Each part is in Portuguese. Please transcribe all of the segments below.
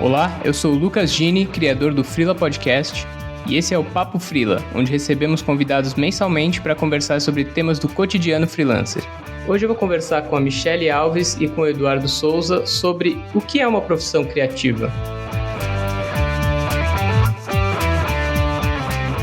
Olá, eu sou o Lucas Gini, criador do Freela Podcast, e esse é o Papo Freela, onde recebemos convidados mensalmente para conversar sobre temas do cotidiano freelancer. Hoje eu vou conversar com a Michele Alves e com o Eduardo Souza sobre o que é uma profissão criativa.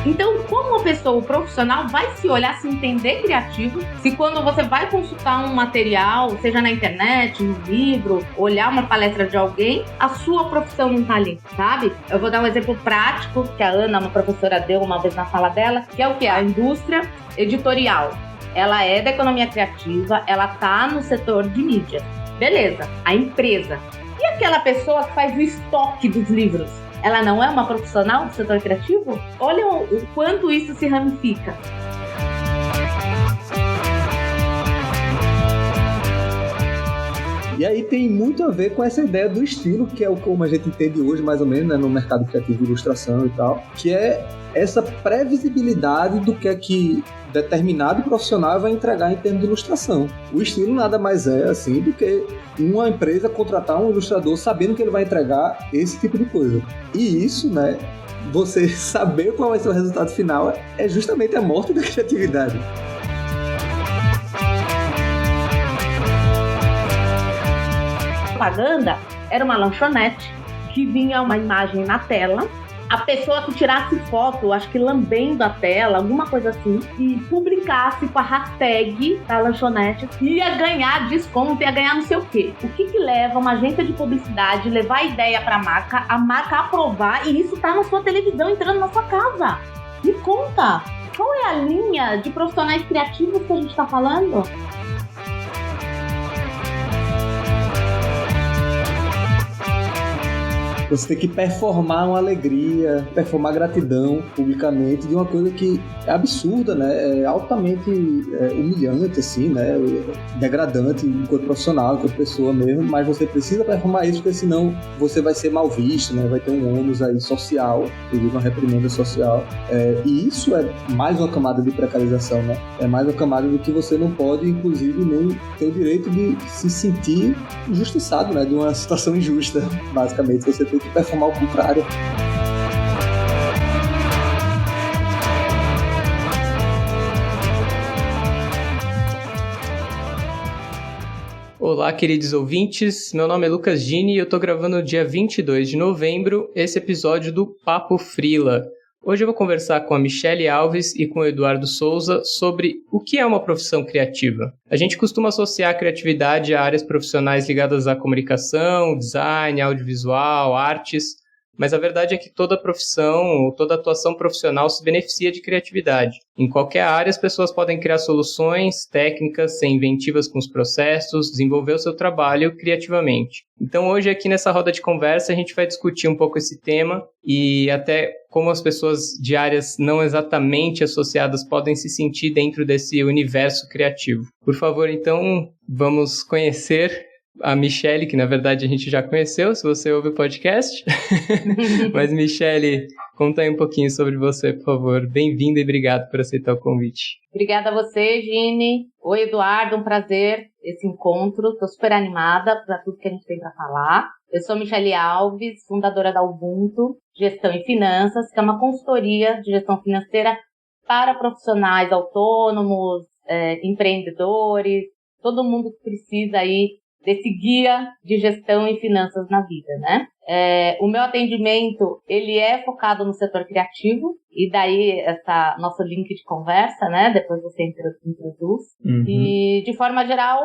Então, como uma pessoa profissional vai se olhar, se entender criativo, se quando você vai consultar um material, seja na internet, no livro, olhar uma palestra de alguém, a sua profissão não tá ali, sabe? Eu vou dar um exemplo prático que a Ana, uma professora, deu uma vez na sala dela, que é o quê? A indústria editorial. Ela é da economia criativa, ela tá no setor de mídia. Beleza, a empresa. E aquela pessoa que faz o estoque dos livros? Ela não é uma profissional do setor criativo? Olha o quanto isso se ramifica. E aí tem muito a ver com essa ideia do estilo, que é o como a gente entende hoje, mais ou menos, né, no mercado criativo de ilustração e tal, que é essa previsibilidade do que é que determinado profissional vai entregar em termos de ilustração. O estilo nada mais é assim do que uma empresa contratar um ilustrador sabendo que ele vai entregar esse tipo de coisa. E isso, né, você saber qual vai ser o resultado final é justamente a morte da criatividade. Propaganda era uma lanchonete que vinha uma imagem na tela, a pessoa que tirasse foto, acho que lambendo a tela, alguma coisa assim, e publicasse com a hashtag da lanchonete, ia ganhar desconto, ia ganhar não sei o quê. O que leva uma agência de publicidade levar a ideia para a marca aprovar, e isso tá na sua televisão, entrando na sua casa? Me conta, qual é a linha de profissionais criativos que a gente tá falando? Você tem que performar uma alegria, performar gratidão publicamente de uma coisa que é absurda, né? É altamente humilhante, assim, né? Degradante enquanto profissional, enquanto pessoa mesmo, mas você precisa performar isso, porque senão você vai ser mal visto, né? Vai ter um ônus aí social, uma reprimenda social. E isso é mais uma camada de precarização, né? É mais uma camada do que você não pode, inclusive, nem ter o direito de se sentir injustiçado, né? De uma situação injusta, basicamente. Você tem que performar o contrário. Olá, queridos ouvintes, meu nome é Lucas Gini e eu tô gravando no dia 22 de novembro esse episódio do Papo Freela. Hoje eu vou conversar com a Michele Alves e com o Eduardo Souza sobre o que é uma profissão criativa. A gente costuma associar a criatividade a áreas profissionais ligadas à comunicação, design, audiovisual, artes, mas a verdade é que toda profissão ou toda atuação profissional se beneficia de criatividade. Em qualquer área, as pessoas podem criar soluções, técnicas, ser inventivas com os processos, desenvolver o seu trabalho criativamente. Então hoje aqui nessa roda de conversa a gente vai discutir um pouco esse tema e até como as pessoas de áreas não exatamente associadas podem se sentir dentro desse universo criativo. Por favor, então, vamos conhecer a Michele, que na verdade a gente já conheceu, se você ouve o podcast. Mas Michele, conta aí um pouquinho sobre você, por favor. Bem-vinda e obrigado por aceitar o convite. Obrigada a você, Gini. Oi, Eduardo, um prazer esse encontro. Estou super animada para tudo que a gente tem para falar. Eu sou Michele Alves, fundadora da Ubuntu Gestão e Finanças, que é uma consultoria de gestão financeira para profissionais autônomos, empreendedores, todo mundo que precisa aí desse guia de gestão e finanças na vida, né? O meu atendimento, ele é focado no setor criativo, e daí essa nosso link de conversa, né? Depois você introduz. Uhum. E, de forma geral,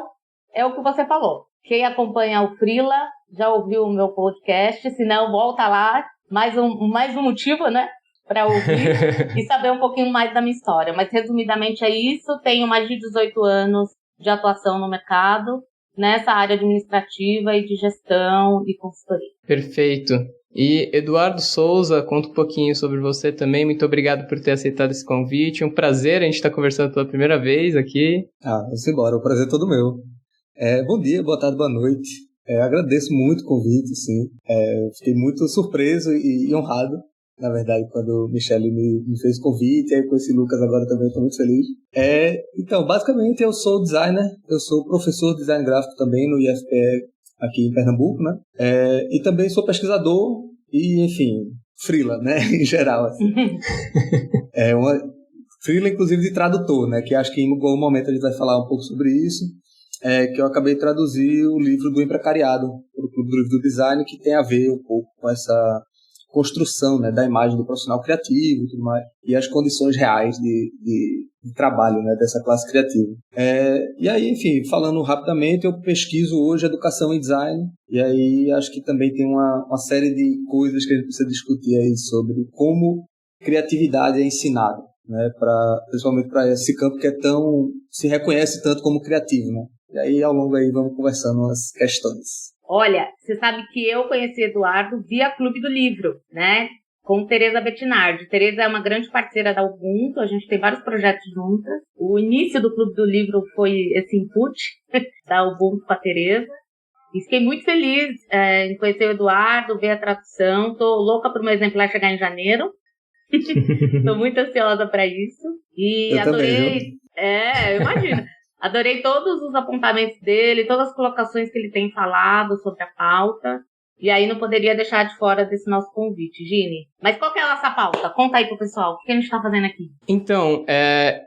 é o que você falou. Quem acompanha o Freela já ouviu o meu podcast, se não, volta lá, mais um motivo, né? Para ouvir e saber um pouquinho mais da minha história. Mas, resumidamente, é isso. Tenho mais de 18 anos de atuação no mercado, nessa área administrativa e de gestão e consultoria. Perfeito. E Eduardo Souza, conta um pouquinho sobre você também. Muito obrigado por ter aceitado esse convite. Um prazer a gente estar conversando pela primeira vez aqui. Vamos embora. O prazer é todo meu. Bom dia, boa tarde, boa noite. Agradeço muito o convite, sim. Fiquei muito surpreso e honrado na verdade, quando o Michele me fez o convite, aí com esse Lucas agora também estou muito feliz. Então, basicamente eu sou designer, eu sou professor de design gráfico também no IFPE aqui em Pernambuco, né? E também sou pesquisador e, enfim, freela, né? Em geral, assim. Freela, inclusive, de tradutor, né? Que acho que em algum momento a gente vai falar um pouco sobre isso. Que eu acabei de traduzir o livro do Emprecariado, o Clube do Livro do Design, que tem a ver um pouco com essa construção, né, da imagem do profissional criativo e tudo mais, e as condições reais de trabalho, né, dessa classe criativa. E aí, enfim, falando rapidamente, eu pesquiso hoje educação e design, e aí acho que também tem uma série de coisas que a gente precisa discutir aí sobre como criatividade é ensinada, né, principalmente para esse campo que se reconhece tanto como criativo, né? E aí, ao longo aí, vamos conversando umas questões. Olha, você sabe que eu conheci Eduardo via Clube do Livro, né? Com Tereza Bettinardi. Tereza é uma grande parceira da Ubuntu, a gente tem vários projetos juntas. O início do Clube do Livro foi esse input da Ubuntu com a Tereza. E fiquei muito feliz em conhecer o Eduardo, ver a tradução. Tô louca para o meu exemplar chegar em janeiro. Tô muito ansiosa para isso. E eu adorei. Também, eu imagino. Adorei todos os apontamentos dele, todas as colocações que ele tem falado sobre a pauta. E aí não poderia deixar de fora desse nosso convite, Gini. Mas qual que é a nossa pauta? Conta aí pro pessoal, o que a gente tá fazendo aqui? Então,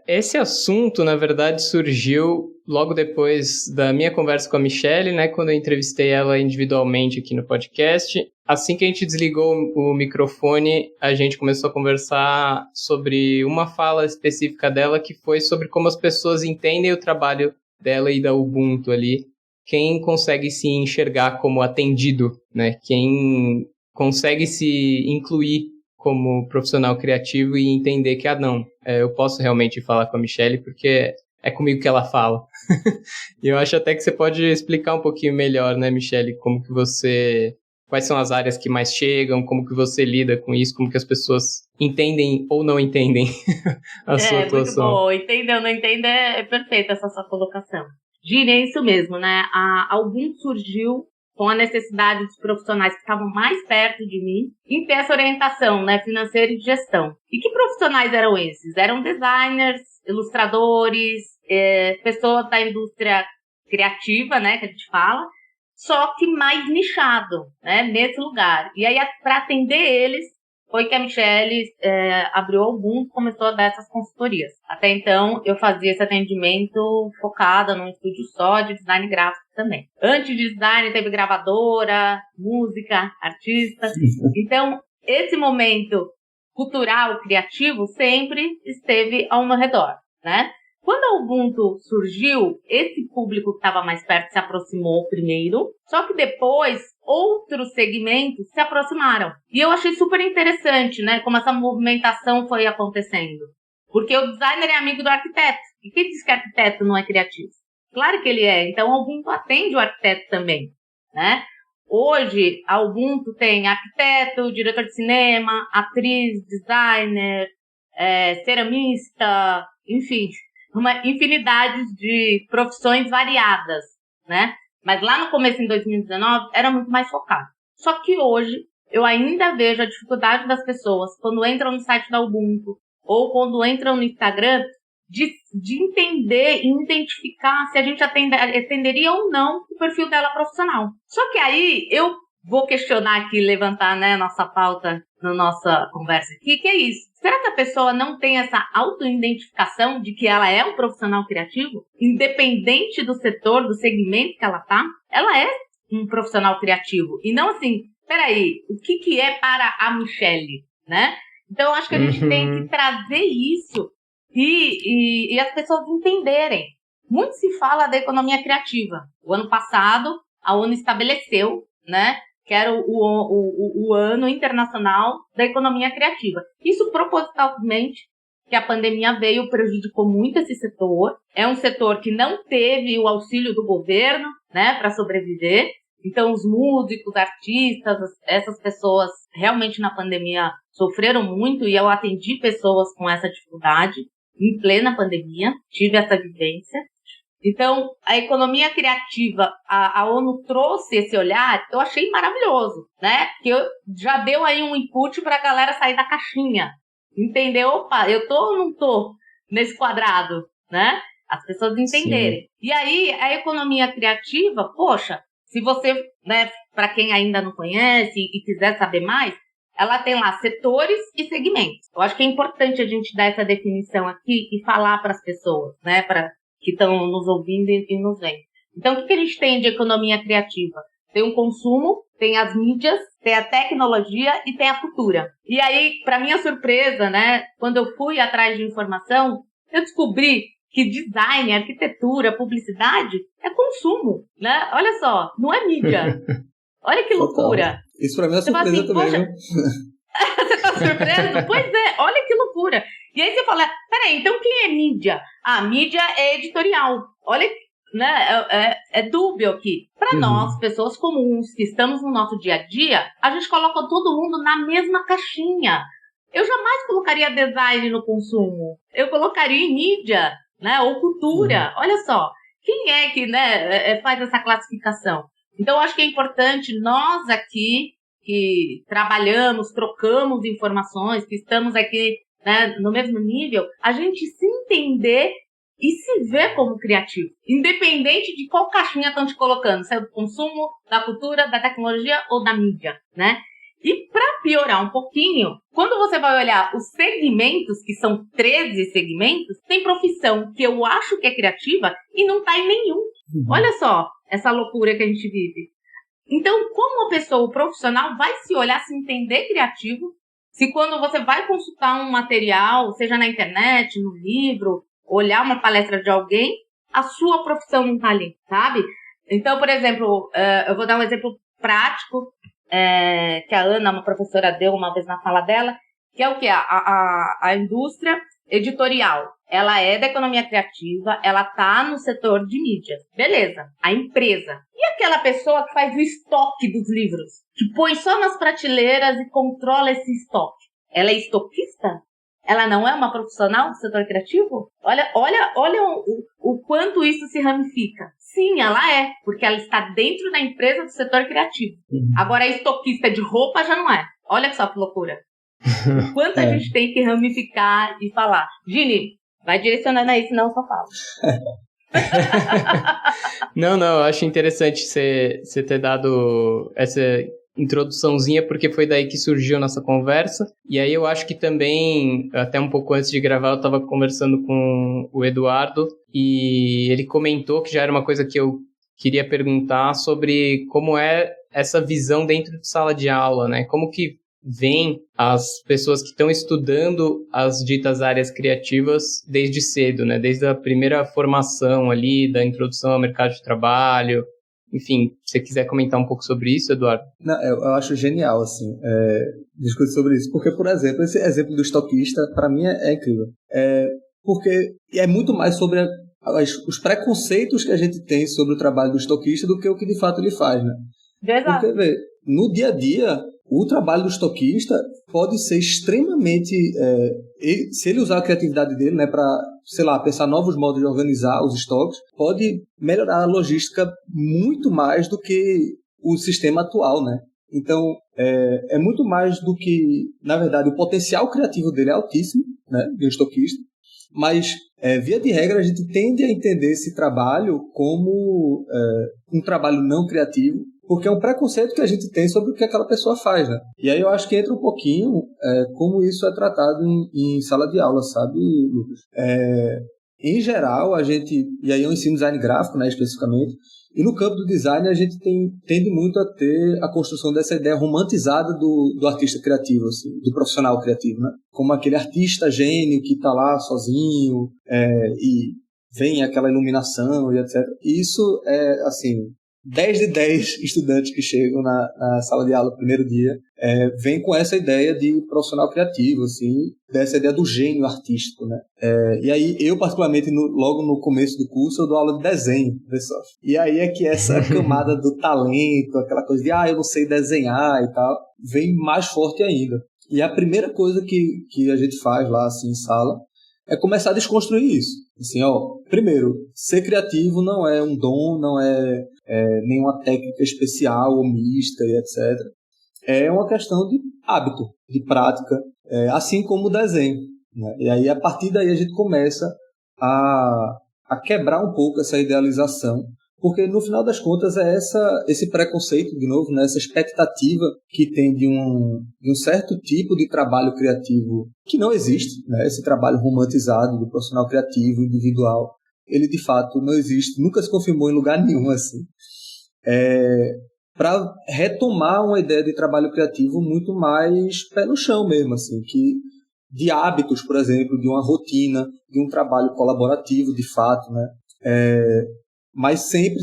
esse assunto, na verdade, surgiu logo depois da minha conversa com a Michelle, né? Quando eu entrevistei ela individualmente aqui no podcast. Assim que a gente desligou o microfone, a gente começou a conversar sobre uma fala específica dela, que foi sobre como as pessoas entendem o trabalho dela e da Ubuntu ali. Quem consegue se enxergar como atendido, né? Quem consegue se incluir como profissional criativo e entender que, eu posso realmente falar com a Michelle porque é comigo que ela fala. E eu acho até que você pode explicar um pouquinho melhor, né, Michelle, quais são as áreas que mais chegam, como que você lida com isso, como que as pessoas entendem ou não entendem a sua atuação. Muito bom. Entender ou não entender é perfeita essa sua colocação. Gini, é isso mesmo, né? A Ubuntu surgiu com a necessidade dos profissionais que estavam mais perto de mim em ter essa orientação, né, financeira e de gestão. E que profissionais eram esses? Eram designers, ilustradores, pessoas da indústria criativa, né, que a gente fala, só que mais nichado, né, nesse lugar. E aí, para atender eles, foi que a Michelle abriu o Ubuntu e começou a dar essas consultorias. Até então, eu fazia esse atendimento focada num estúdio só de design gráfico também. Antes de design, teve gravadora, música, artista. Então, esse momento cultural, criativo, sempre esteve ao meu redor, né? Quando a Ubuntu surgiu, esse público que estava mais perto se aproximou primeiro, só que depois outros segmentos se aproximaram. E eu achei super interessante, né, como essa movimentação foi acontecendo. Porque o designer é amigo do arquiteto. E quem diz que arquiteto não é criativo? Claro que ele é. Então a Ubuntu atende o arquiteto também, né? Hoje a Ubuntu tem arquiteto, diretor de cinema, atriz, designer, ceramista, enfim, uma infinidade de profissões variadas, né? Mas lá no começo, em 2019, era muito mais focado. Só que hoje, eu ainda vejo a dificuldade das pessoas, quando entram no site da Ubuntu, ou quando entram no Instagram, de entender e identificar se a gente atenderia ou não o perfil dela profissional. Só que aí, eu vou questionar aqui, levantar, né, nossa pauta na nossa conversa aqui, que é isso. Será que a pessoa não tem essa autoidentificação de que ela é um profissional criativo? Independente do setor, do segmento que ela tá, ela é um profissional criativo. E não assim, peraí, o que é para a Michelle, né? Então, eu acho que a gente tem que trazer isso e as pessoas entenderem. Muito se fala da economia criativa. O ano passado, a ONU estabeleceu, né, que era o ano internacional da economia criativa. Isso propositalmente, que a pandemia veio, prejudicou muito esse setor. É um setor que não teve o auxílio do governo, né, para sobreviver. Então, os músicos, artistas, essas pessoas realmente na pandemia sofreram muito, e eu atendi pessoas com essa dificuldade em plena pandemia, tive essa vivência. Então, a economia criativa, a ONU trouxe esse olhar, eu achei maravilhoso, né? Porque já deu aí um input para a galera sair da caixinha, entender, opa, eu tô ou não tô nesse quadrado, né? As pessoas entenderem. Sim. E aí, a economia criativa, poxa, Se você, né, para quem ainda não conhece e quiser saber mais, ela tem lá setores e segmentos. Eu acho que é importante a gente dar essa definição aqui e falar para as pessoas, né, para que estão nos ouvindo e nos vendo. Então, o que a gente tem de economia criativa? Tem o consumo, tem as mídias, tem a tecnologia e tem a cultura. E aí, para minha surpresa, né, quando eu fui atrás de informação, eu descobri que design, arquitetura, publicidade é consumo, né? Olha só, não é mídia. Olha que loucura. Isso pra mim é surpresa assim, também, viu? Você tá surpreso? Pois é, olha que loucura. E aí você fala, peraí, então quem é mídia? Ah, mídia é editorial. Olha, né, é dúbio aqui. Para nós, pessoas comuns, que estamos no nosso dia a dia, a gente coloca todo mundo na mesma caixinha. Eu jamais colocaria design no consumo. Eu colocaria em mídia, né, ou cultura. Olha só, quem é que, né, faz essa classificação? Então, eu acho que é importante nós aqui, que trabalhamos, trocamos informações, que estamos aqui, né, no mesmo nível, a gente se entender e se ver como criativo, independente de qual caixinha estão te colocando, se é do consumo, da cultura, da tecnologia ou da mídia, né? E para piorar um pouquinho, quando você vai olhar os segmentos, que são 13 segmentos, tem profissão que eu acho que é criativa e não está em nenhum. Olha só essa loucura que a gente vive. Então, como uma pessoa profissional vai se olhar, se entender criativo, se quando você vai consultar um material, seja na internet, no livro, olhar uma palestra de alguém, a sua profissão não está ali, sabe? Então, por exemplo, eu vou dar um exemplo prático, que a Ana, uma professora, deu uma vez na fala dela, que é o quê? A indústria editorial. Ela é da economia criativa, ela tá no setor de mídia. Beleza, a empresa. E aquela pessoa que faz o estoque dos livros? Que põe só nas prateleiras e controla esse estoque? Ela é estoquista? Ela não é uma profissional do setor criativo? Olha o quanto isso se ramifica. Sim, ela é, porque ela está dentro da empresa do setor criativo. Agora, a estoquista de roupa já não é. Olha só que loucura. O quanto a gente tem que ramificar e falar. Gini, vai direcionando aí, senão eu só falo. Não, eu acho interessante você ter dado essa introduçãozinha, porque foi daí que surgiu a nossa conversa. E aí eu acho que também, até um pouco antes de gravar, eu estava conversando com o Eduardo e ele comentou que já era uma coisa que eu queria perguntar sobre como é essa visão dentro de sala de aula, né? Como que vem as pessoas que estão estudando as ditas áreas criativas desde cedo, né? Desde a primeira formação ali, da introdução ao mercado de trabalho. Enfim, se você quiser comentar um pouco sobre isso, Eduardo. Não, eu acho genial, assim, discutir sobre isso. Porque, por exemplo, esse exemplo do estoquista, para mim, é incrível. Porque é muito mais sobre os preconceitos que a gente tem sobre o trabalho do estoquista do que o que de fato ele faz, né? Exato. Porque, vê, no dia a dia, o trabalho do estoquista pode ser extremamente... se ele usar a criatividade dele, né, para, sei lá, pensar novos modos de organizar os estoques, pode melhorar a logística muito mais do que o sistema atual, né? Então, é muito mais do que... Na verdade, o potencial criativo dele é altíssimo, né, de um estoquista, mas, via de regra, a gente tende a entender esse trabalho como um trabalho não criativo, porque é um preconceito que a gente tem sobre o que aquela pessoa faz, né? E aí eu acho que entra um pouquinho como isso é tratado em sala de aula, sabe, Lucas? Em geral, a gente... E aí eu ensino design gráfico, né, especificamente. E no campo do design, a gente tende muito a ter a construção dessa ideia romantizada do artista criativo, assim, do profissional criativo, né? Como aquele artista gênio que está lá sozinho e vem aquela iluminação e etc. E isso é, assim... 10 de 10 estudantes que chegam na sala de aula no primeiro dia vêm com essa ideia de profissional criativo, assim, dessa ideia do gênio artístico, né? E aí, eu particularmente, logo no começo do curso, eu dou aula de desenho, pessoal. E aí é que essa camada do talento, aquela coisa de, eu não sei desenhar e tal, vem mais forte ainda. E a primeira coisa que a gente faz lá, assim, em sala, é começar a desconstruir isso. Assim, primeiro, ser criativo não é um dom, não é nenhuma técnica especial ou mista e etc. É uma questão de hábito, de prática, assim como o desenho, né? E aí, a partir daí, a gente começa a quebrar um pouco essa idealização, Porque, no final das contas, é esse preconceito, de novo, né? Essa expectativa que tem de um certo tipo de trabalho criativo que não existe, né? Esse trabalho romantizado do profissional criativo, individual, ele, de fato, não existe, nunca se confirmou em lugar nenhum, assim. Para retomar uma ideia de trabalho criativo muito mais pé no chão mesmo, assim, de hábitos, por exemplo, de uma rotina, de um trabalho colaborativo, de fato, né? Mas sempre,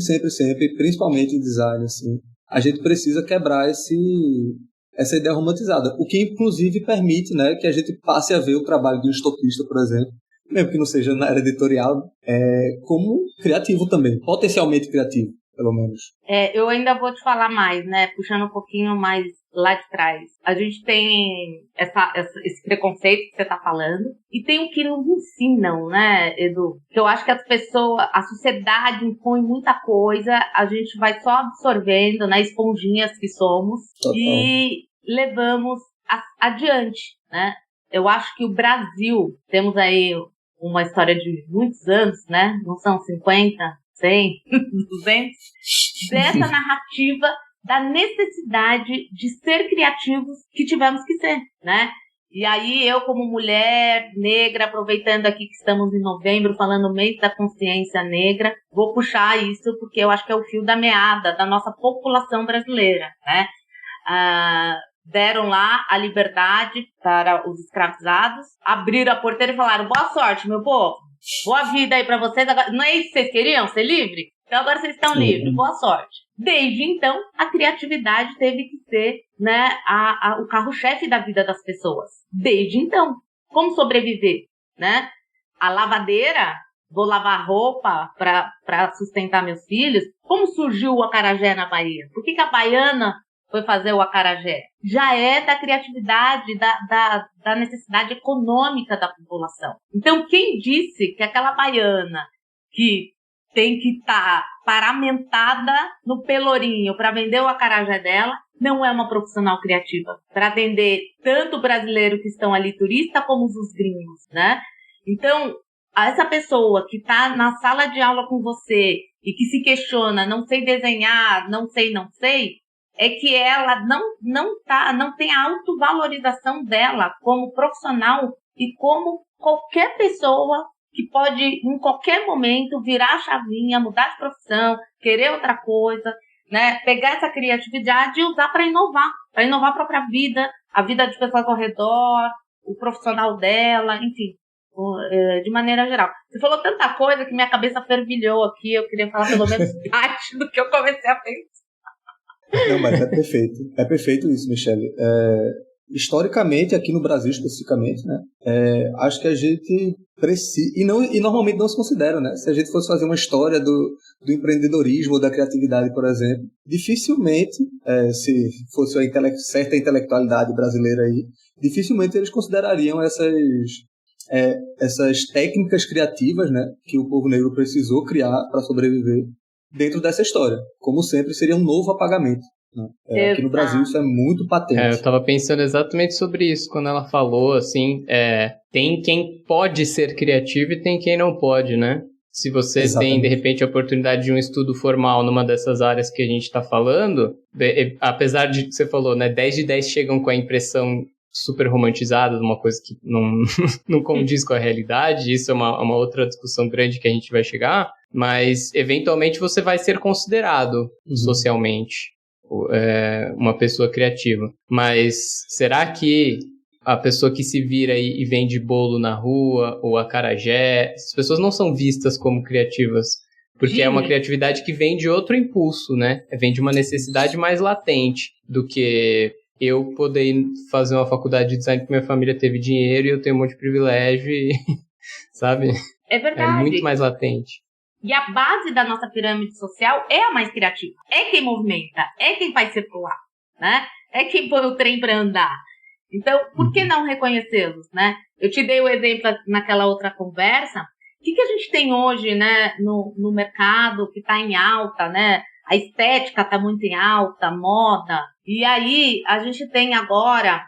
principalmente em design, assim, a gente precisa quebrar essa ideia romantizada, o que inclusive permite, né, que a gente passe a ver o trabalho de um estopista, por exemplo, mesmo que não seja na área editorial, como criativo também, potencialmente criativo, pelo menos. Eu ainda vou te falar mais, né, puxando um pouquinho mais lá de trás. A gente tem esse preconceito que você está falando, e tem o que nos ensinam, né, Edu? Que eu acho que as pessoas, a sociedade impõe muita coisa, a gente vai só absorvendo, né, esponjinhas que somos, total, e levamos adiante, né? Eu acho que o Brasil, temos aí uma história de muitos anos, né? Não são 50, 100, 200, dessa narrativa da necessidade de ser criativos que tivemos que ser, né? E aí eu, como mulher negra, aproveitando aqui que estamos em novembro, falando mês da consciência negra, vou puxar isso porque eu acho que é o fio da meada da nossa população brasileira, né? Deram lá a liberdade para os escravizados, abriram a porteira e falaram: boa sorte, meu povo, boa vida aí para vocês. Agora, não é isso que vocês queriam, ser livre? Então agora vocês estão livres, boa sorte. Desde então, a criatividade teve que ser, né, o carro-chefe da vida das pessoas. Desde então. Como sobreviver, né? A lavadeira, vou lavar roupa para sustentar meus filhos. Como surgiu o acarajé na Bahia? Por que a baiana foi fazer o acarajé? Já é da criatividade, da necessidade econômica da população. Então, quem disse que aquela baiana que tem que estar paramentada no pelourinho para vender o acarajé dela, não é uma profissional criativa para atender tanto o brasileiro que estão ali turista como os gringos, né? Então, essa pessoa que está na sala de aula com você e que se questiona, não sei desenhar, não sei, é que ela não tem a autovalorização dela como profissional e como qualquer pessoa que pode, em qualquer momento, virar a chavinha, mudar de profissão, querer outra coisa, né? Pegar essa criatividade e usar para inovar a própria vida, a vida de pessoas ao redor, o profissional dela, enfim, de maneira geral. Você falou tanta coisa que minha cabeça fervilhou aqui, eu queria falar pelo menos parte do que eu comecei a pensar. Não, mas é perfeito isso, Michele. Historicamente, aqui no Brasil especificamente, né, acho que a gente precisa, e normalmente não se considera, né? Se a gente fosse fazer uma história do empreendedorismo ou da criatividade, por exemplo, dificilmente, se fosse a certa intelectualidade brasileira aí, dificilmente eles considerariam essas técnicas criativas, né, que o povo negro precisou criar para sobreviver dentro dessa história. Como sempre, seria um novo apagamento. Aqui no Brasil isso é muito patente. Eu estava pensando exatamente sobre isso quando ela falou, assim, tem quem pode ser criativo e tem quem não pode, né? Se você tem, de repente, a oportunidade de um estudo formal numa dessas áreas que a gente está falando, apesar de que você falou, né, 10 de 10 chegam com a impressão super romantizada de uma coisa que não condiz com a realidade, isso é uma outra discussão grande que a gente vai chegar, mas eventualmente você vai ser considerado socialmente uma pessoa criativa. Mas será que a pessoa que se vira e vende bolo na rua ou acarajé, as pessoas não são vistas como criativas? Porque é uma criatividade que vem de outro impulso, né? Vem de uma necessidade mais latente do que eu poder fazer uma faculdade de design porque minha família teve dinheiro e eu tenho um monte de privilégio e, sabe? É verdade. É muito mais latente. E a base da nossa pirâmide social é a mais criativa. É quem movimenta, é quem faz circular, né? É quem põe o trem para andar. Então, por que não reconhecê-los, né? Eu te dei o exemplo naquela outra conversa. O que a gente tem hoje, né, no mercado que está em alta, né? A estética está muito em alta, a moda. E aí, a gente tem agora,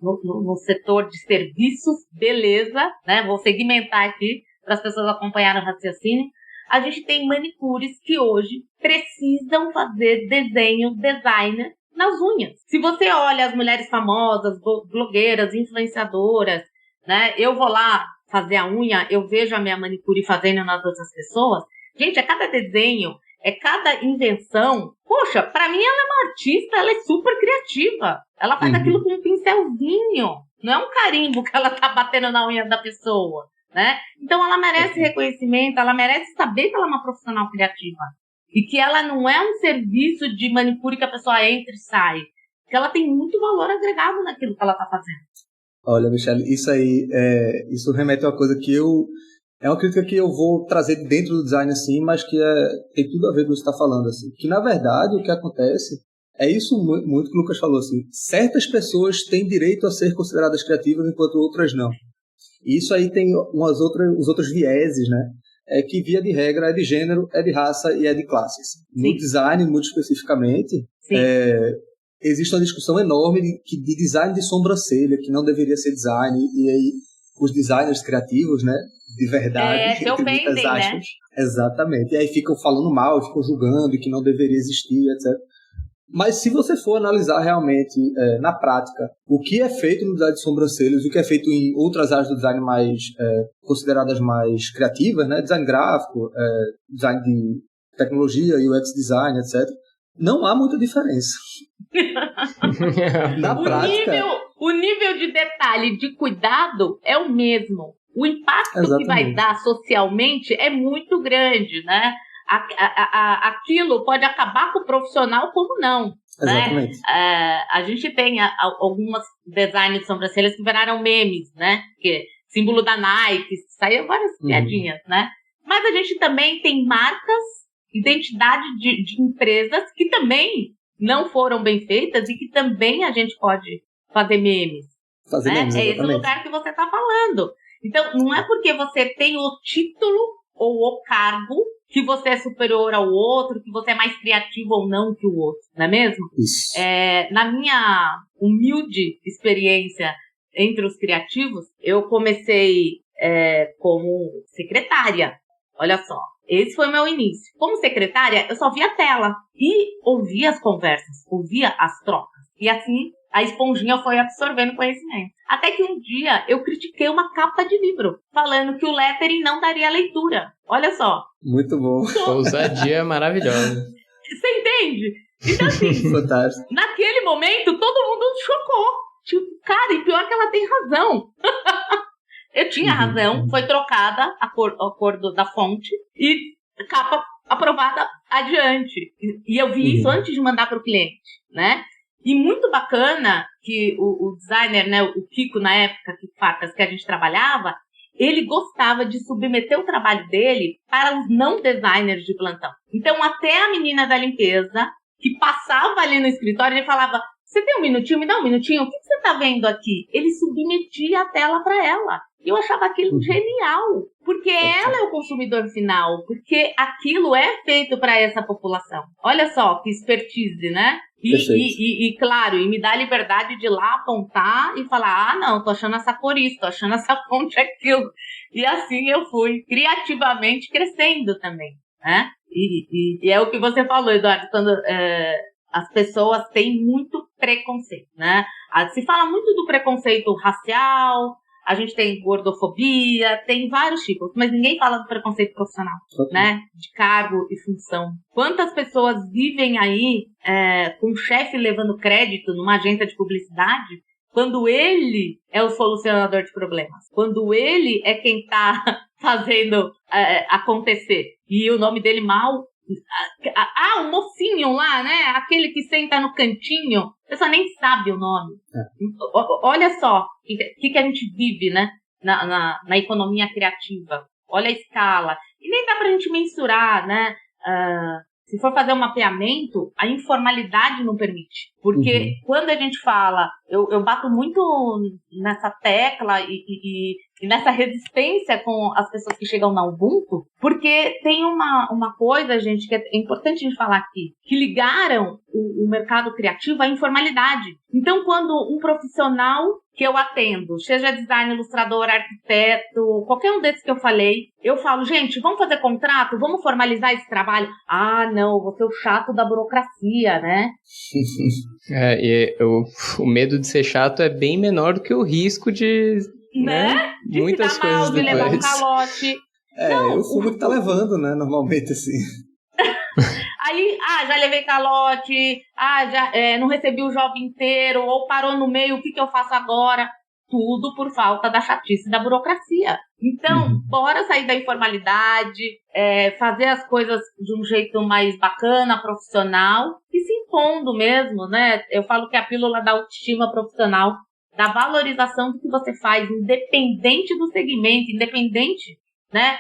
no setor de serviços, beleza, né? Vou segmentar aqui para as pessoas acompanharem o raciocínio. a gente tem manicures que hoje precisam fazer designer nas unhas. Se você olha as mulheres famosas, blogueiras, influenciadoras, né? Eu vou lá fazer a unha, eu vejo a minha manicure fazendo nas outras pessoas. Gente, é cada desenho, é cada invenção. Poxa, pra mim ela é uma artista, ela é super criativa. Ela faz aquilo com um pincelzinho. Não é um carimbo que ela tá batendo na unha da pessoa, né? Então ela merece reconhecimento, ela merece saber que ela é uma profissional criativa. E que ela não é um serviço de manicure que a pessoa entra e sai. Que ela tem muito valor agregado naquilo que ela tá fazendo. Olha, Michele, isso aí, isso remete a uma coisa que é uma crítica que eu vou trazer dentro do design, assim, mas que tem tudo a ver com o que você está falando, assim. Que, na verdade, o que acontece é isso muito que o Lucas falou, assim. Certas pessoas têm direito a ser consideradas criativas, enquanto outras não. E isso aí tem os outros vieses, né? Que, via de regra, é de gênero, é de raça e é de classes. No design, muito especificamente, existe uma discussão enorme de design de sobrancelha, que não deveria ser design, e aí os designers criativos, né, de verdade, se ofendem, né? Exatamente. E aí ficam falando mal, ficam julgando que não deveria existir, etc. Mas se você for analisar realmente, na prática, o que é feito no design de sobrancelhas, o que é feito em outras áreas do design mais consideradas mais criativas, né, design gráfico, design de tecnologia, UX design, etc., não há muita diferença. Na prática, o nível de detalhe, de cuidado é o mesmo. O impacto que vai dar socialmente é muito grande, né? Aquilo pode acabar com o profissional como não. Exatamente. Né? A gente tem algumas designs de sobrancelhas que viraram memes, né? Que símbolo da Nike, saíram várias piadinhas, né? Mas a gente também tem marcas, identidade de empresas que também não foram bem feitas e que também a gente pode fazer memes. Memes, é esse lugar que você está falando. Então, não é porque você tem o título ou o cargo que você é superior ao outro, que você é mais criativo ou não que o outro, não é mesmo? Isso. Na minha humilde experiência entre os criativos, eu comecei como secretária. Olha só, esse foi o meu início. Como secretária, eu só via a tela e ouvia as conversas, ouvia as trocas. E assim, a esponjinha foi absorvendo conhecimento. Até que um dia eu critiquei uma capa de livro, falando que o lettering não daria leitura. Olha só. Muito bom. Ousadia maravilhosa. Você entende? Então, assim, fantástico. Naquele momento, todo mundo chocou. Tipo, cara, e pior que ela tem razão. Eu tinha razão, foi trocada a cor da fonte e capa aprovada adiante. E eu vi isso antes de mandar para o cliente, né? E muito bacana que o designer, né, o Kiko, na época que a gente trabalhava, ele gostava de submeter o trabalho dele para os não designers de plantão. Então, até a menina da limpeza, que passava ali no escritório, ele falava, você tem um minutinho? Me dá um minutinho? O que você está vendo aqui? Ele submetia a tela para ela. E eu achava aquilo genial, porque ela é o consumidor final, porque aquilo é feito para essa população. Olha só que expertise, né? E claro, e me dá a liberdade de ir lá apontar e falar, não, tô achando essa cor isso, tô achando essa fonte aquilo. E assim eu fui criativamente crescendo também, né? E é o que você falou, Eduardo, quando as pessoas têm muito preconceito, né? Se fala muito do preconceito racial, a gente tem gordofobia, tem vários tipos, mas ninguém fala do preconceito profissional, né? De cargo e função. Quantas pessoas vivem aí com o chefe levando crédito numa agência de publicidade, quando ele é o solucionador de problemas, quando ele é quem está fazendo acontecer, e o nome dele mal... o mocinho lá, né? Aquele que senta no cantinho, a pessoa nem sabe o nome. Olha só o que a gente vive, né? Na economia criativa. Olha a escala. E nem dá pra gente mensurar, né? Se for fazer um mapeamento, a informalidade não permite. Porque quando a gente fala, eu bato muito nessa tecla e e nessa resistência com as pessoas que chegam na Ubuntu, porque tem uma coisa, gente, que é importante a gente falar aqui, que ligaram o mercado criativo à informalidade. Então, quando um profissional que eu atendo, seja designer, ilustrador, arquiteto, qualquer um desses que eu falei, eu falo, gente, vamos fazer contrato? Vamos formalizar esse trabalho? Ah, não, vou ser o chato da burocracia, né? O medo de ser chato é bem menor do que o risco de... Né? De muitas se dar mal, de levar um calote. O fumo que tá levando, né? Normalmente, assim. Aí, já levei calote, já não recebi o job inteiro, ou parou no meio, o que eu faço agora? Tudo por falta da chatice da burocracia. Então, bora sair da informalidade, fazer as coisas de um jeito mais bacana, profissional, e se impondo mesmo, né? Eu falo que é a pílula da autoestima profissional, da valorização do que você faz, independente do segmento, independente, né?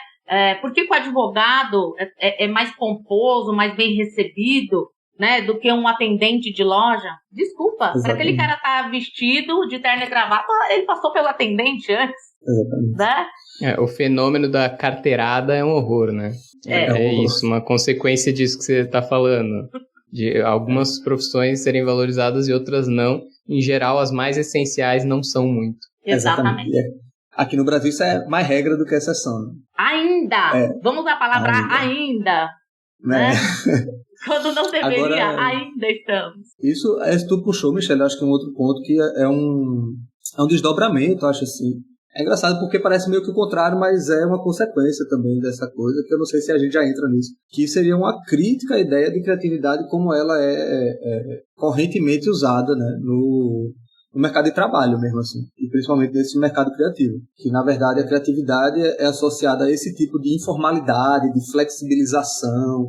Porque o advogado é mais pomposo, mais bem recebido, né, do que um atendente de loja. Desculpa, para aquele cara estar vestido de terno e gravata, ele passou pelo atendente antes. Exatamente. Né? O fenômeno da carteirada é um horror, né? É isso, uma consequência disso que você está falando. De algumas profissões serem valorizadas e outras não. Em geral, as mais essenciais não são muito. Exatamente. Aqui no Brasil isso é mais regra do que exceção. Né? Ainda! Vamos usar a palavra ainda. Né? Quando não deveria, agora, ainda estamos. Isso tu puxou, Michele, acho que é um outro ponto que é um desdobramento, acho assim. É engraçado porque parece meio que o contrário, mas é uma consequência também dessa coisa, que eu não sei se a gente já entra nisso, que seria uma crítica à ideia de criatividade como ela é correntemente usada, né, no mercado de trabalho mesmo assim, e principalmente nesse mercado criativo, que na verdade a criatividade é associada a esse tipo de informalidade, de flexibilização,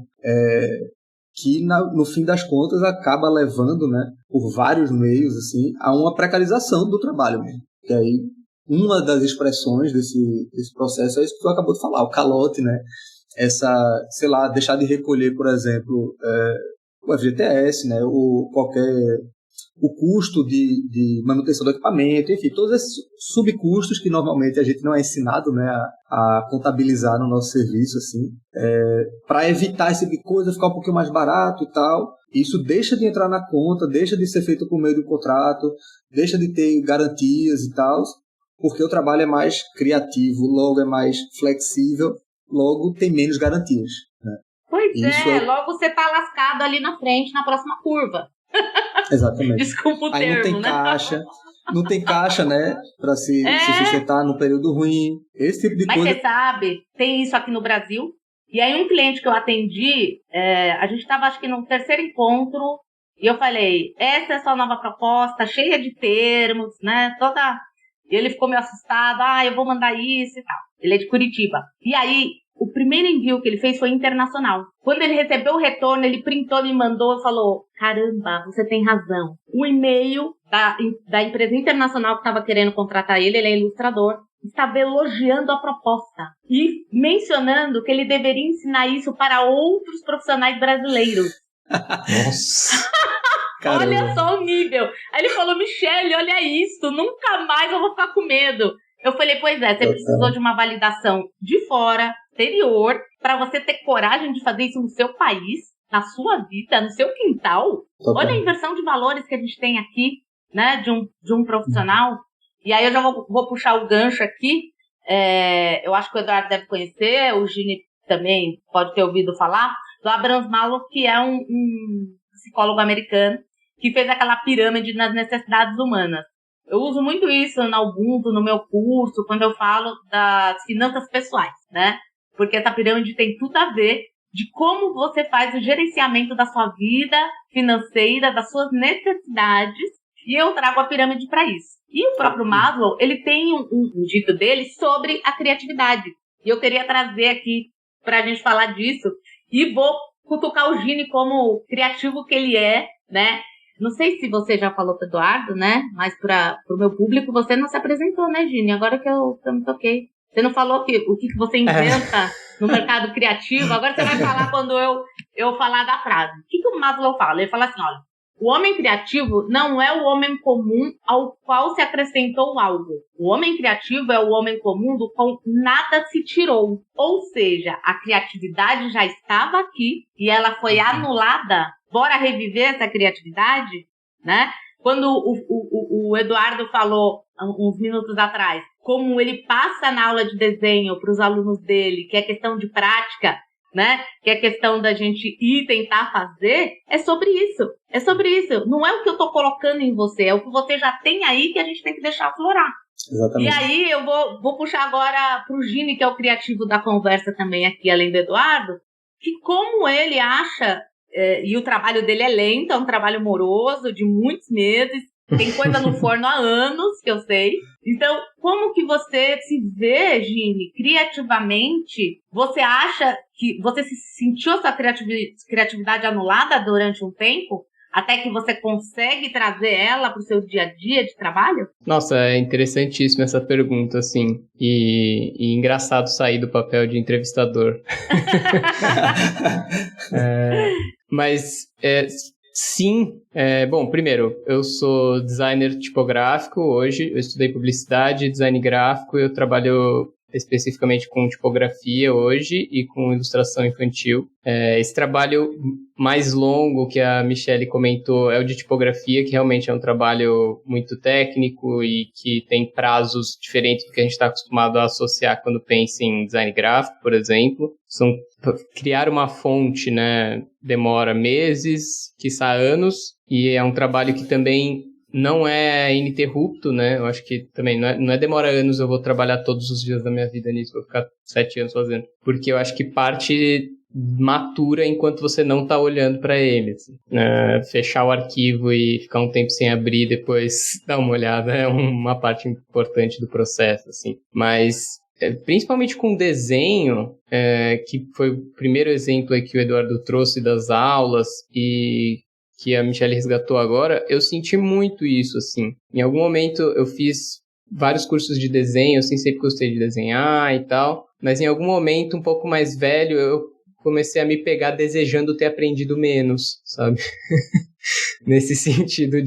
que no fim das contas acaba levando, né, por vários meios assim, a uma precarização do trabalho mesmo, que aí uma das expressões desse processo é isso que tu acabou de falar, o calote, né? Deixar de recolher, por exemplo, o FGTS, né? O custo de manutenção do equipamento, enfim, todos esses subcustos que normalmente a gente não é ensinado, né, a contabilizar no nosso serviço, assim, para evitar esse tipo de coisa, ficar um pouquinho mais barato e tal. Isso deixa de entrar na conta, deixa de ser feito por meio do contrato, deixa de ter garantias e tal, porque o trabalho é mais criativo, logo é mais flexível, logo tem menos garantias. Né? Pois logo você tá lascado ali na frente, na próxima curva. Exatamente. Desculpa o termo, não tem caixa, não tem caixa, né, para se sustentar no período ruim, esse tipo de coisa. Mas você sabe, tem isso aqui no Brasil, e aí um cliente que eu atendi, a gente tava acho que no terceiro encontro, e eu falei, essa é a sua nova proposta, cheia de termos, né, toda... E ele ficou meio assustado, eu vou mandar isso e tal. Ele é de Curitiba. E aí, o primeiro envio que ele fez foi internacional. Quando ele recebeu o retorno, ele printou, me mandou e falou, caramba, você tem razão. O e-mail da empresa internacional que estava querendo contratar ele é ilustrador, estava elogiando a proposta e mencionando que ele deveria ensinar isso para outros profissionais brasileiros. Nossa! Caramba. Olha só o nível. Aí ele falou, Michele, olha isso, nunca mais eu vou ficar com medo. Eu falei, pois você precisou de uma validação de fora, exterior, para você ter coragem de fazer isso no seu país, na sua vida, no seu quintal. Olha a inversão de valores que a gente tem aqui, né, de um profissional. E aí eu já vou puxar o gancho aqui. Eu acho que o Eduardo deve conhecer, o Gini também pode ter ouvido falar, do Abraham Maslow, que é um psicólogo americano, que fez aquela pirâmide nas necessidades humanas. Eu uso muito isso na Ubuntu, no meu curso, quando eu falo das finanças pessoais, né? Porque essa pirâmide tem tudo a ver de como você faz o gerenciamento da sua vida financeira, das suas necessidades, e eu trago a pirâmide para isso. E o próprio Maslow, ele tem um dito dele sobre a criatividade. E eu queria trazer aqui para a gente falar disso, e vou cutucar o Gini como criativo que ele é, né? Não sei se você já falou para o Eduardo, né? Mas para o meu público você não se apresentou, né, Gini? Agora que eu me toquei. Você não falou o que você inventa no mercado criativo. Agora você vai falar quando eu falar da frase. O que o Maslow fala? Ele fala assim, olha, O homem criativo não é o homem comum ao qual se acrescentou algo. O homem criativo é o homem comum do qual nada se tirou. Ou seja, a criatividade já estava aqui e ela foi anulada. Bora reviver essa criatividade, né? Quando o Eduardo falou uns minutos atrás, como ele passa na aula de desenho para os alunos dele, que é questão de prática, né? Que é questão da gente ir tentar fazer, é sobre isso. É sobre isso. Não é o que eu estou colocando em você, é o que você já tem aí que a gente tem que deixar aflorar. Exatamente. E aí eu vou puxar agora para o Gini, que é o criativo da conversa também aqui, além do Eduardo, que como ele acha, e o trabalho dele é lento, é um trabalho moroso, de muitos meses, tem coisa no forno há anos, que eu sei. Então, como que você se vê, Gini, criativamente? Você acha que você se sentiu essa criatividade anulada durante um tempo? Até que você consegue trazer ela para o seu dia a dia de trabalho? Nossa, é interessantíssima essa pergunta, assim. E engraçado sair do papel de entrevistador. Mas... sim. Bom, primeiro, eu sou designer tipográfico hoje, eu estudei publicidade, design gráfico, eu trabalho especificamente com tipografia hoje e com ilustração infantil. Esse trabalho mais longo que a Michelle comentou é o de tipografia, que realmente é um trabalho muito técnico e que tem prazos diferentes do que a gente está acostumado a associar quando pensa em design gráfico, por exemplo. Criar uma fonte, né, demora meses, quiçá anos, e é um trabalho que também não é ininterrupto, né? Eu acho que também não é demora anos, eu vou trabalhar todos os dias da minha vida nisso, vou ficar 7 anos fazendo. Porque eu acho que parte matura enquanto você não tá olhando para ele. Assim, né? Fechar o arquivo e ficar um tempo sem abrir, depois dar uma olhada, é uma parte importante do processo, assim. Mas... principalmente com desenho, que foi o primeiro exemplo aí que o Eduardo trouxe das aulas e que a Michelle resgatou agora, eu senti muito isso, assim. Em algum momento eu fiz vários cursos de desenho, assim, sempre gostei de desenhar e tal, mas em algum momento, um pouco mais velho, eu comecei a me pegar desejando ter aprendido menos, sabe? Nesse sentido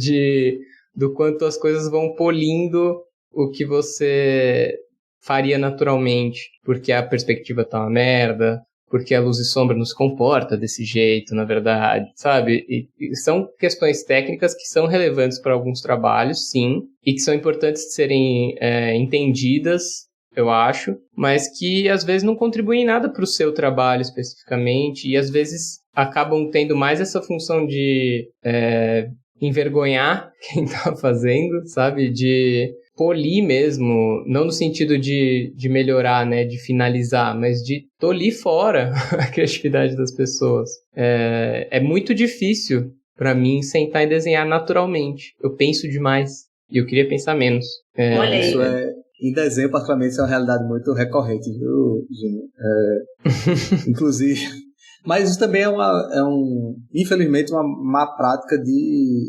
do quanto as coisas vão polindo o que você faria naturalmente, porque a perspectiva tá uma merda, porque a luz e sombra não se comporta desse jeito, na verdade, sabe? E são questões técnicas que são relevantes para alguns trabalhos, sim, e que são importantes de serem entendidas, eu acho, mas que às vezes não contribuem em nada para o seu trabalho especificamente, e às vezes acabam tendo mais essa função de envergonhar quem tá fazendo, sabe? De polir mesmo, não no sentido de melhorar, né, de finalizar, mas de tolir fora a criatividade das pessoas. É muito difícil para mim sentar e desenhar naturalmente. Eu penso demais e eu queria pensar menos. Olha aí. Isso em desenho, particularmente, isso é uma realidade muito recorrente, viu, Gini? Inclusive... Mas isso também infelizmente, uma má prática de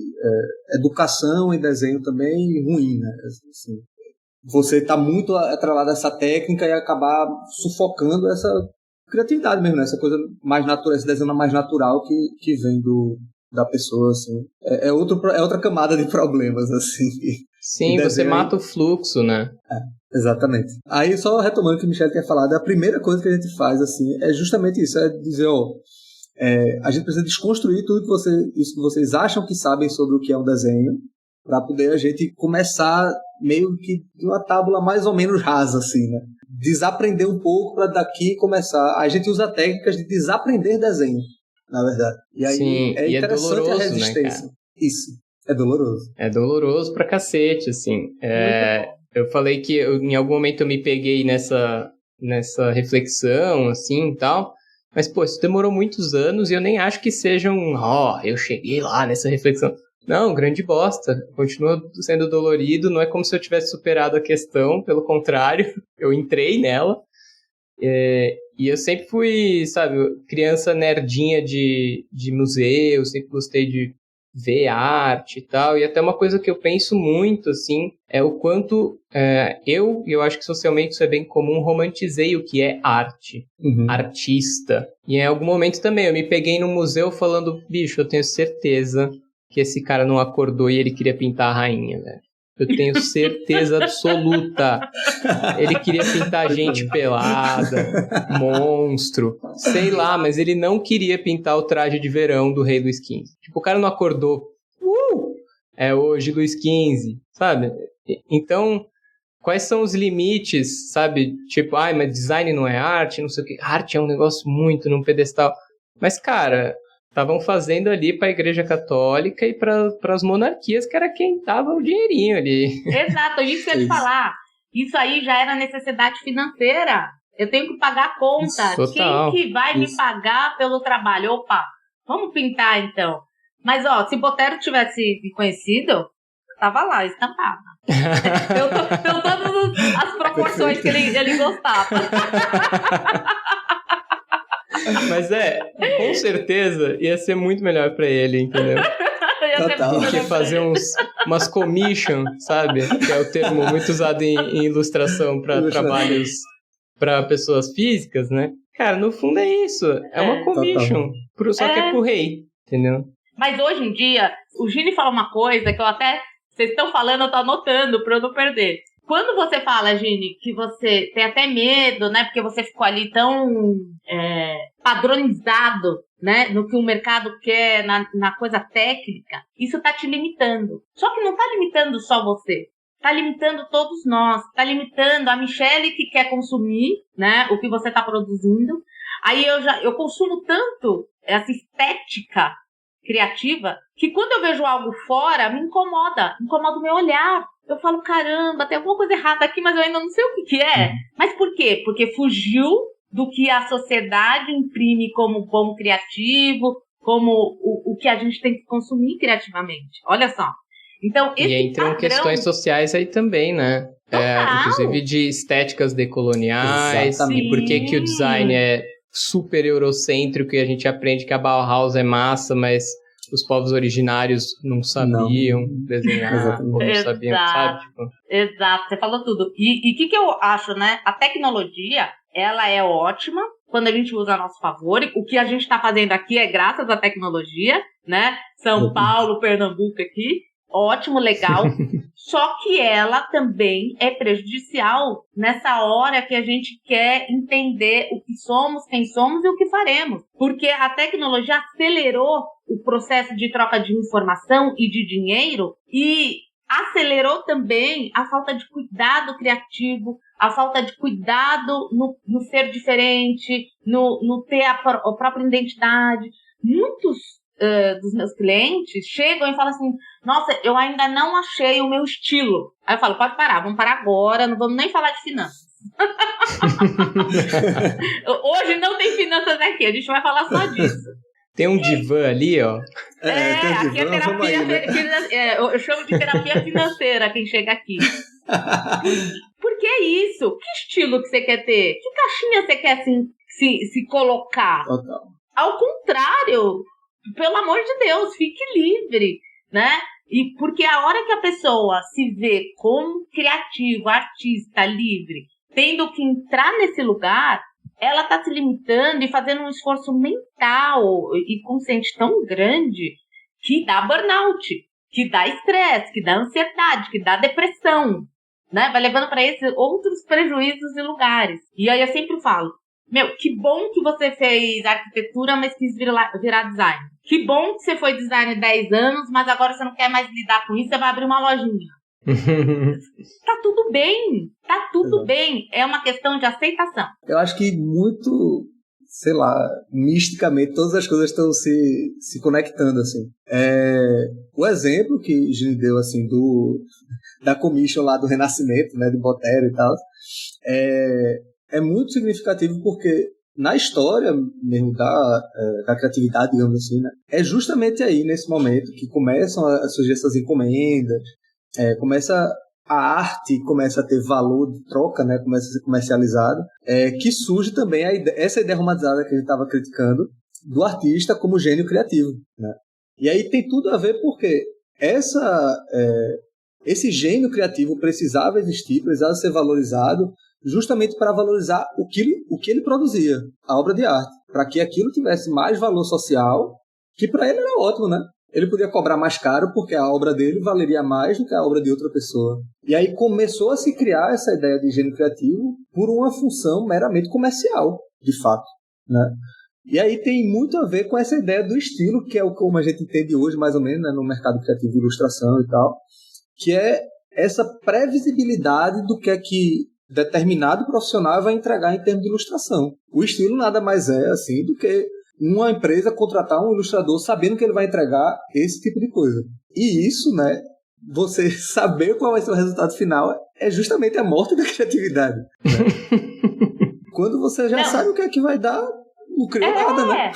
educação em desenho também ruim, né? Assim, você está muito atrelado a essa técnica e acabar sufocando essa criatividade mesmo, né? Essa coisa mais natural, esse desenho mais natural que vem da pessoa, assim. É outra camada de problemas, assim. Sim, você mata o fluxo, né? Exatamente. Aí, só retomando o que o Michelle tinha falado, a primeira coisa que a gente faz, assim, é justamente isso, é dizer, a gente precisa desconstruir tudo isso que vocês acham que sabem sobre o que é um desenho, para poder a gente começar meio que de uma tábula mais ou menos rasa, assim, né? Desaprender um pouco para daqui começar. A gente usa técnicas de desaprender desenho, na verdade. E aí sim, é interessante doloroso, a resistência. Né, isso, é doloroso. É doloroso pra cacete, assim. Eu falei que em algum momento eu me peguei nessa reflexão, assim, e tal. Mas, pô, isso demorou muitos anos e eu nem acho que seja eu cheguei lá nessa reflexão. Não, grande bosta. Continua sendo dolorido, não é como se eu tivesse superado a questão, pelo contrário, eu entrei nela. E eu sempre fui, sabe, criança nerdinha de museu, sempre gostei de ver arte e tal, e até uma coisa que eu penso muito, assim, é o quanto eu acho que socialmente isso é bem comum, romantizei o que é arte, artista. E em algum momento também eu me peguei no museu falando, bicho, eu tenho certeza que esse cara não acordou e ele queria pintar a rainha, velho. Eu tenho certeza absoluta. Ele queria pintar gente pelada, monstro, sei lá, mas ele não queria pintar o traje de verão do rei Luís XV. Tipo, o cara não acordou. É hoje Luís XV, sabe? Então, quais são os limites, sabe? Tipo, mas design não é arte, não sei o quê. Arte é um negócio muito num pedestal. Mas, cara, estavam fazendo ali para a Igreja Católica e para as monarquias, que era quem dava o dinheirinho ali. Exato, isso que eu ia te falar. Isso aí já era necessidade financeira. Eu tenho que pagar a conta. Total. Quem que vai me pagar pelo trabalho? Opa, vamos pintar então. Mas, se Botero tivesse me conhecido, tava lá, estampado. Pelo todas as proporções que ele gostava. Mas com certeza ia ser muito melhor pra ele, entendeu? Do que fazer umas commission, sabe? Que é o termo muito usado em ilustração para trabalhos para pessoas físicas, né? Cara, no fundo é isso. É uma commission. Só que é pro rei, entendeu? Mas hoje em dia, o Gini fala uma coisa que vocês estão falando, eu tô anotando pra eu não perder. Quando você fala, Gini, que você tem até medo, né? Porque você ficou ali tão padronizado, né? No que o mercado quer, na coisa técnica, isso tá te limitando. Só que não tá limitando só você. Tá limitando todos nós. Tá limitando a Michelle que quer consumir, né? O que você tá produzindo. Aí eu consumo tanto essa estética criativa, que quando eu vejo algo fora, me incomoda o meu olhar. Eu falo, caramba, tem alguma coisa errada aqui, mas eu ainda não sei o que é. Mas por quê? Porque fugiu do que a sociedade imprime como bom criativo, como o que a gente tem que consumir criativamente. Olha só. Então, esse e entram padrão... questões sociais aí também, né? Inclusive de estéticas decoloniais. Exatamente. E por que o design é super eurocêntrico e a gente aprende que a Bauhaus é massa, mas os povos originários não sabiam desenhar, ou não sabiam, sabe? Exato, você falou tudo. E o que eu acho, né? A tecnologia, ela é ótima quando a gente usa a nosso favor. O que a gente está fazendo aqui é graças à tecnologia, né? São Paulo, Pernambuco aqui. Ótimo, legal. Só que ela também é prejudicial nessa hora que a gente quer entender o que somos, quem somos e o que faremos. Porque a tecnologia acelerou o processo de troca de informação e de dinheiro e acelerou também a falta de cuidado criativo, a falta de cuidado no ser diferente, no ter a própria identidade. Muitos dos meus clientes chegam e falam assim, nossa, eu ainda não achei o meu estilo. Aí eu falo, pode parar, vamos parar agora, não vamos nem falar de finanças. Hoje não tem finanças aqui, a gente vai falar só disso. Tem um divã ali, ó. Aqui é terapia, eu chamo de terapia financeira quem chega aqui. Porque é isso, que estilo que você quer ter? Que caixinha você quer se colocar? Total. Ao contrário, pelo amor de Deus, fique livre, né? E porque a hora que a pessoa se vê como criativo, artista, livre, tendo que entrar nesse lugar, ela está se limitando e fazendo um esforço mental e consciente tão grande que dá burnout, que dá estresse, que dá ansiedade, que dá depressão, né? Vai levando para esses outros prejuízos e lugares. E aí eu sempre falo, que bom que você fez arquitetura, mas quis virar design. Que bom que você foi designer 10 anos, mas agora você não quer mais lidar com isso, você vai abrir uma lojinha. Tá tudo bem, tá tudo bem. É uma questão de aceitação. Eu acho que muito, sei lá, misticamente, todas as coisas estão se conectando, assim. O exemplo que Gini deu, assim, da commission lá do Renascimento, né, de Botero e tal, é muito significativo porque na história mesmo da criatividade, digamos assim, né, é justamente aí, nesse momento, que começam a surgir essas encomendas, começa a arte, começa a ter valor de troca, né, começa a ser comercializado, que surge também essa ideia romantizada que a gente estava criticando, do artista como gênio criativo, né? E aí tem tudo a ver porque esse gênio criativo precisava existir, precisava ser valorizado, justamente para valorizar o que ele produzia, a obra de arte, para que aquilo tivesse mais valor social, que para ele era ótimo, né? ele podia cobrar mais caro porque a obra dele valeria mais do que a obra de outra pessoa. E aí começou a se criar essa ideia de engenho criativo por uma função meramente comercial, de fato, né? E aí tem muito a ver com essa ideia do estilo, que é como a gente entende hoje, mais ou menos, né, no mercado criativo de ilustração e tal, que é essa previsibilidade do que é que determinado profissional vai entregar em termos de ilustração. O estilo nada mais é assim do que uma empresa contratar um ilustrador sabendo que ele vai entregar esse tipo de coisa. E isso, né, você saber qual vai ser o resultado final é justamente a morte da criatividade, né? Quando você já sabe o que é que vai dar, não criou nada, né?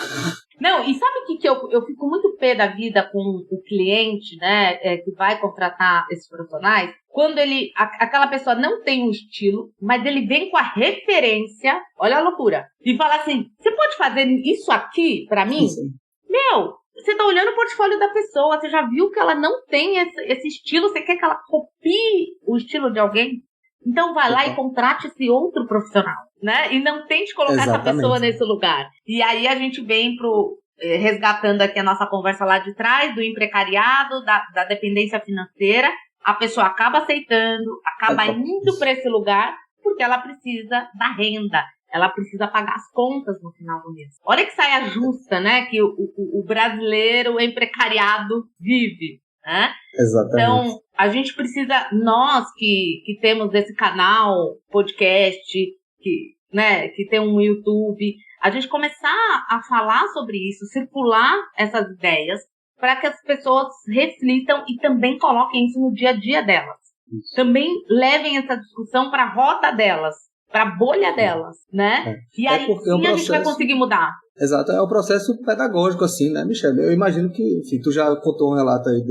Não, e sabe o que eu fico muito pé da vida com o cliente, né, que vai contratar esses profissionais? Quando aquela pessoa não tem um estilo, mas ele vem com a referência, olha a loucura, e fala assim, você pode fazer isso aqui pra mim? Sim. Meu, você tá olhando o portfólio da pessoa, você já viu que ela não tem esse estilo, você quer que ela copie o estilo de alguém? Então vai lá e contrate esse outro profissional, né? E não tente colocar essa pessoa nesse lugar. E aí a gente vem resgatando aqui a nossa conversa lá de trás, do imprecariado, da dependência financeira. A pessoa acaba aceitando, acaba indo para esse lugar, porque ela precisa da renda. Ela precisa pagar as contas no final do mês. Olha que saia justa, né? Que o brasileiro imprecariado vive. Né? Exatamente. Então, a gente precisa, nós que temos esse canal, podcast, que tem um YouTube, a gente começar a falar sobre isso, circular essas ideias, para que as pessoas reflitam e também coloquem isso no dia a dia delas. Isso. Também levem essa discussão para a roda delas, para a bolha delas, né? E aí sim a gente vai conseguir mudar. Exato, é um processo pedagógico, assim, né, Michele? Eu imagino que, enfim, tu já contou um relato aí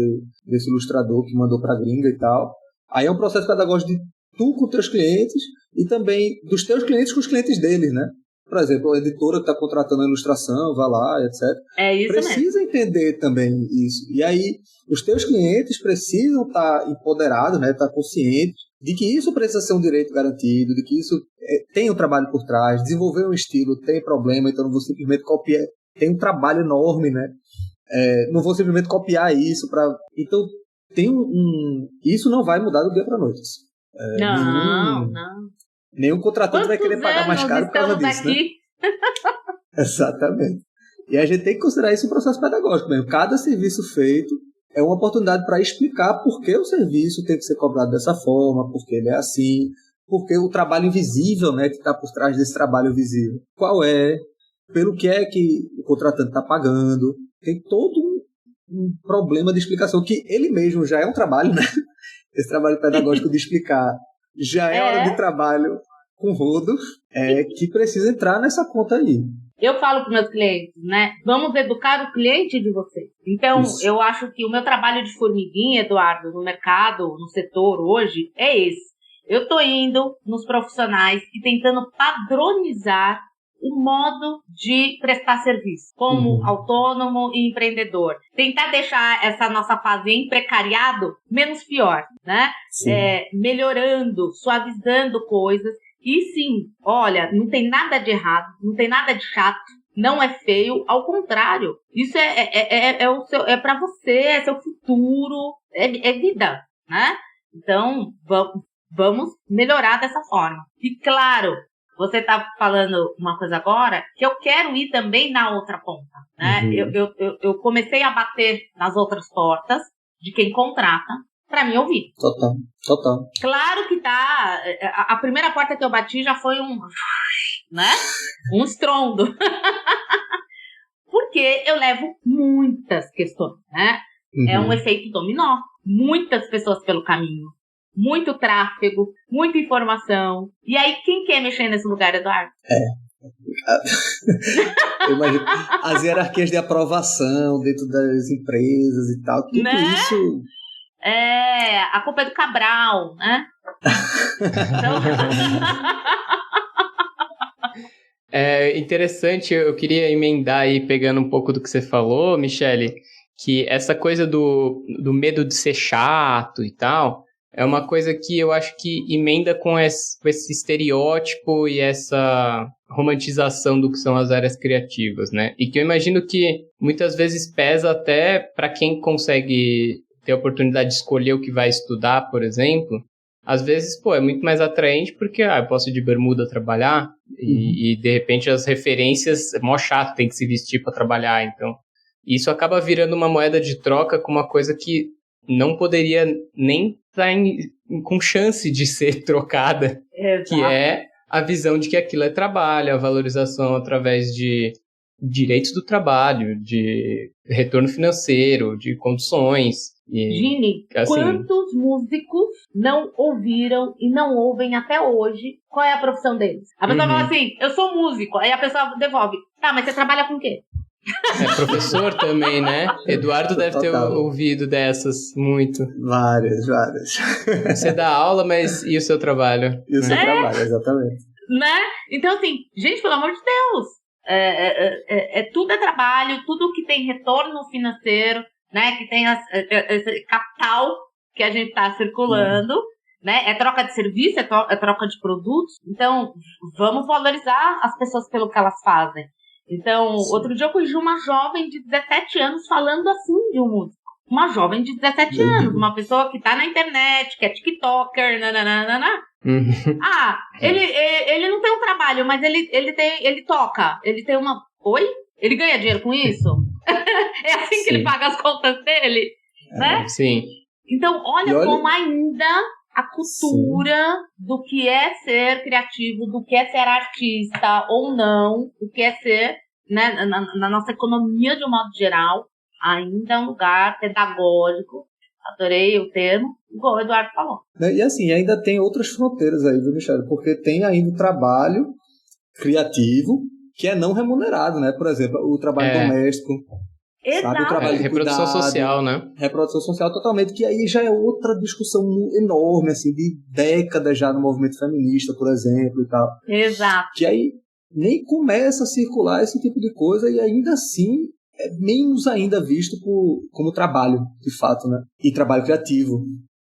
desse ilustrador que mandou pra gringa e tal. Aí é um processo pedagógico de tu com teus clientes e também dos teus clientes com os clientes deles, né? Por exemplo, a editora que está contratando a ilustração, vai lá, etc. É isso precisa mesmo. Entender também isso. E aí, os teus clientes precisam estar empoderados, né, estar conscientes de que isso precisa ser um direito garantido, de que isso tem um trabalho por trás, desenvolver um estilo tem problema, então não vou simplesmente copiar, tem um trabalho enorme, né? Não vou simplesmente copiar isso para. Então, isso não vai mudar do dia para a noite. Não. Nenhum contratante vai querer pagar mais caro por causa disso, aqui? Né? Exatamente. E a gente tem que considerar isso um processo pedagógico mesmo. Cada serviço feito é uma oportunidade para explicar por que o serviço tem que ser cobrado dessa forma, por que ele é assim, por que o trabalho invisível, né, que está por trás desse trabalho visível. Qual é, pelo que é que o contratante está pagando. Tem todo um problema de explicação, que ele mesmo já é um trabalho, né? Esse trabalho pedagógico de explicar já é hora de trabalho com rodo, que precisa entrar nessa conta aí. Eu falo para meus clientes, né? Vamos educar o cliente de vocês. Então, eu acho que o meu trabalho de formiguinha, Eduardo, no mercado, no setor hoje, é esse. Eu estou indo nos profissionais e tentando padronizar o modo de prestar serviço, como autônomo e empreendedor. Tentar deixar essa nossa fase em precariado menos pior, né? Melhorando, suavizando coisas. E sim, olha, não tem nada de errado, não tem nada de chato, não é feio, ao contrário, isso é para você, é seu futuro, é vida, né? Então, vamos melhorar dessa forma. E claro, você está falando uma coisa agora que eu quero ir também na outra ponta, né? Eu comecei a bater nas outras portas de quem contrata para me ouvir. Total. Claro que tá. A primeira porta que eu bati já foi um estrondo. Porque eu levo muitas questões, né? É um efeito dominó. Muitas pessoas pelo caminho. Muito tráfego, muita informação. E aí, quem quer mexer nesse lugar, Eduardo? Eu imagino as hierarquias de aprovação dentro das empresas e tal. Tudo isso... a culpa é do Cabral, né? Então... É interessante, eu queria emendar aí, pegando um pouco do que você falou, Michele, que essa coisa do medo de ser chato e tal, é uma coisa que eu acho que emenda com esse estereótipo e essa romantização do que são as áreas criativas, né? E que eu imagino que muitas vezes pesa até para quem consegue ter a oportunidade de escolher o que vai estudar, por exemplo. Às vezes, é muito mais atraente porque eu posso ir de bermuda trabalhar e de repente as referências, é mó chato, tem que se vestir para trabalhar, então isso acaba virando uma moeda de troca com uma coisa que não poderia nem estar com chance de ser trocada, Exato. Que é a visão de que aquilo é trabalho, a valorização através de direitos do trabalho, de retorno financeiro, de condições. Gini, assim, quantos músicos não ouviram e não ouvem até hoje qual é a profissão deles? A pessoa fala assim, eu sou músico, aí a pessoa devolve, tá, mas você trabalha com o quê? É professor também, né? Eduardo deve ter ouvido dessas muito. Várias. Você dá aula, mas e o seu trabalho? E o seu trabalho, exatamente. Né? Então, assim, gente, pelo amor de Deus, tudo é trabalho, tudo que tem retorno financeiro, né? Que tem esse capital que a gente está circulando, né? É troca de serviço, é troca de produtos. Então, vamos valorizar as pessoas pelo que elas fazem. Então, outro dia eu conheci uma jovem de 17 anos falando assim de um músico. Uma jovem de 17 anos, uma pessoa que tá na internet, que é tiktoker, nananana. Ele não tem um trabalho, mas ele toca. Ele tem uma... Oi? Ele ganha dinheiro com isso? É assim que ele paga as contas dele, né? Sim. Então, olha como ainda a cultura do que é ser criativo, do que é ser artista ou não, o que é ser, né, na nossa economia de um modo geral, ainda é um lugar pedagógico. Adorei o termo, igual o Eduardo falou. E assim, ainda tem outras fronteiras aí, viu, Michele? Porque tem ainda o trabalho criativo que é não remunerado, né? Por exemplo, o trabalho doméstico. Exato. Sabe? O trabalho de reprodução cuidado, social, né? Reprodução social totalmente, que aí já é outra discussão enorme, assim, de décadas já no movimento feminista, por exemplo, e tal. Exato. Que aí nem começa a circular esse tipo de coisa e ainda assim é menos ainda visto como trabalho, de fato, né? E trabalho criativo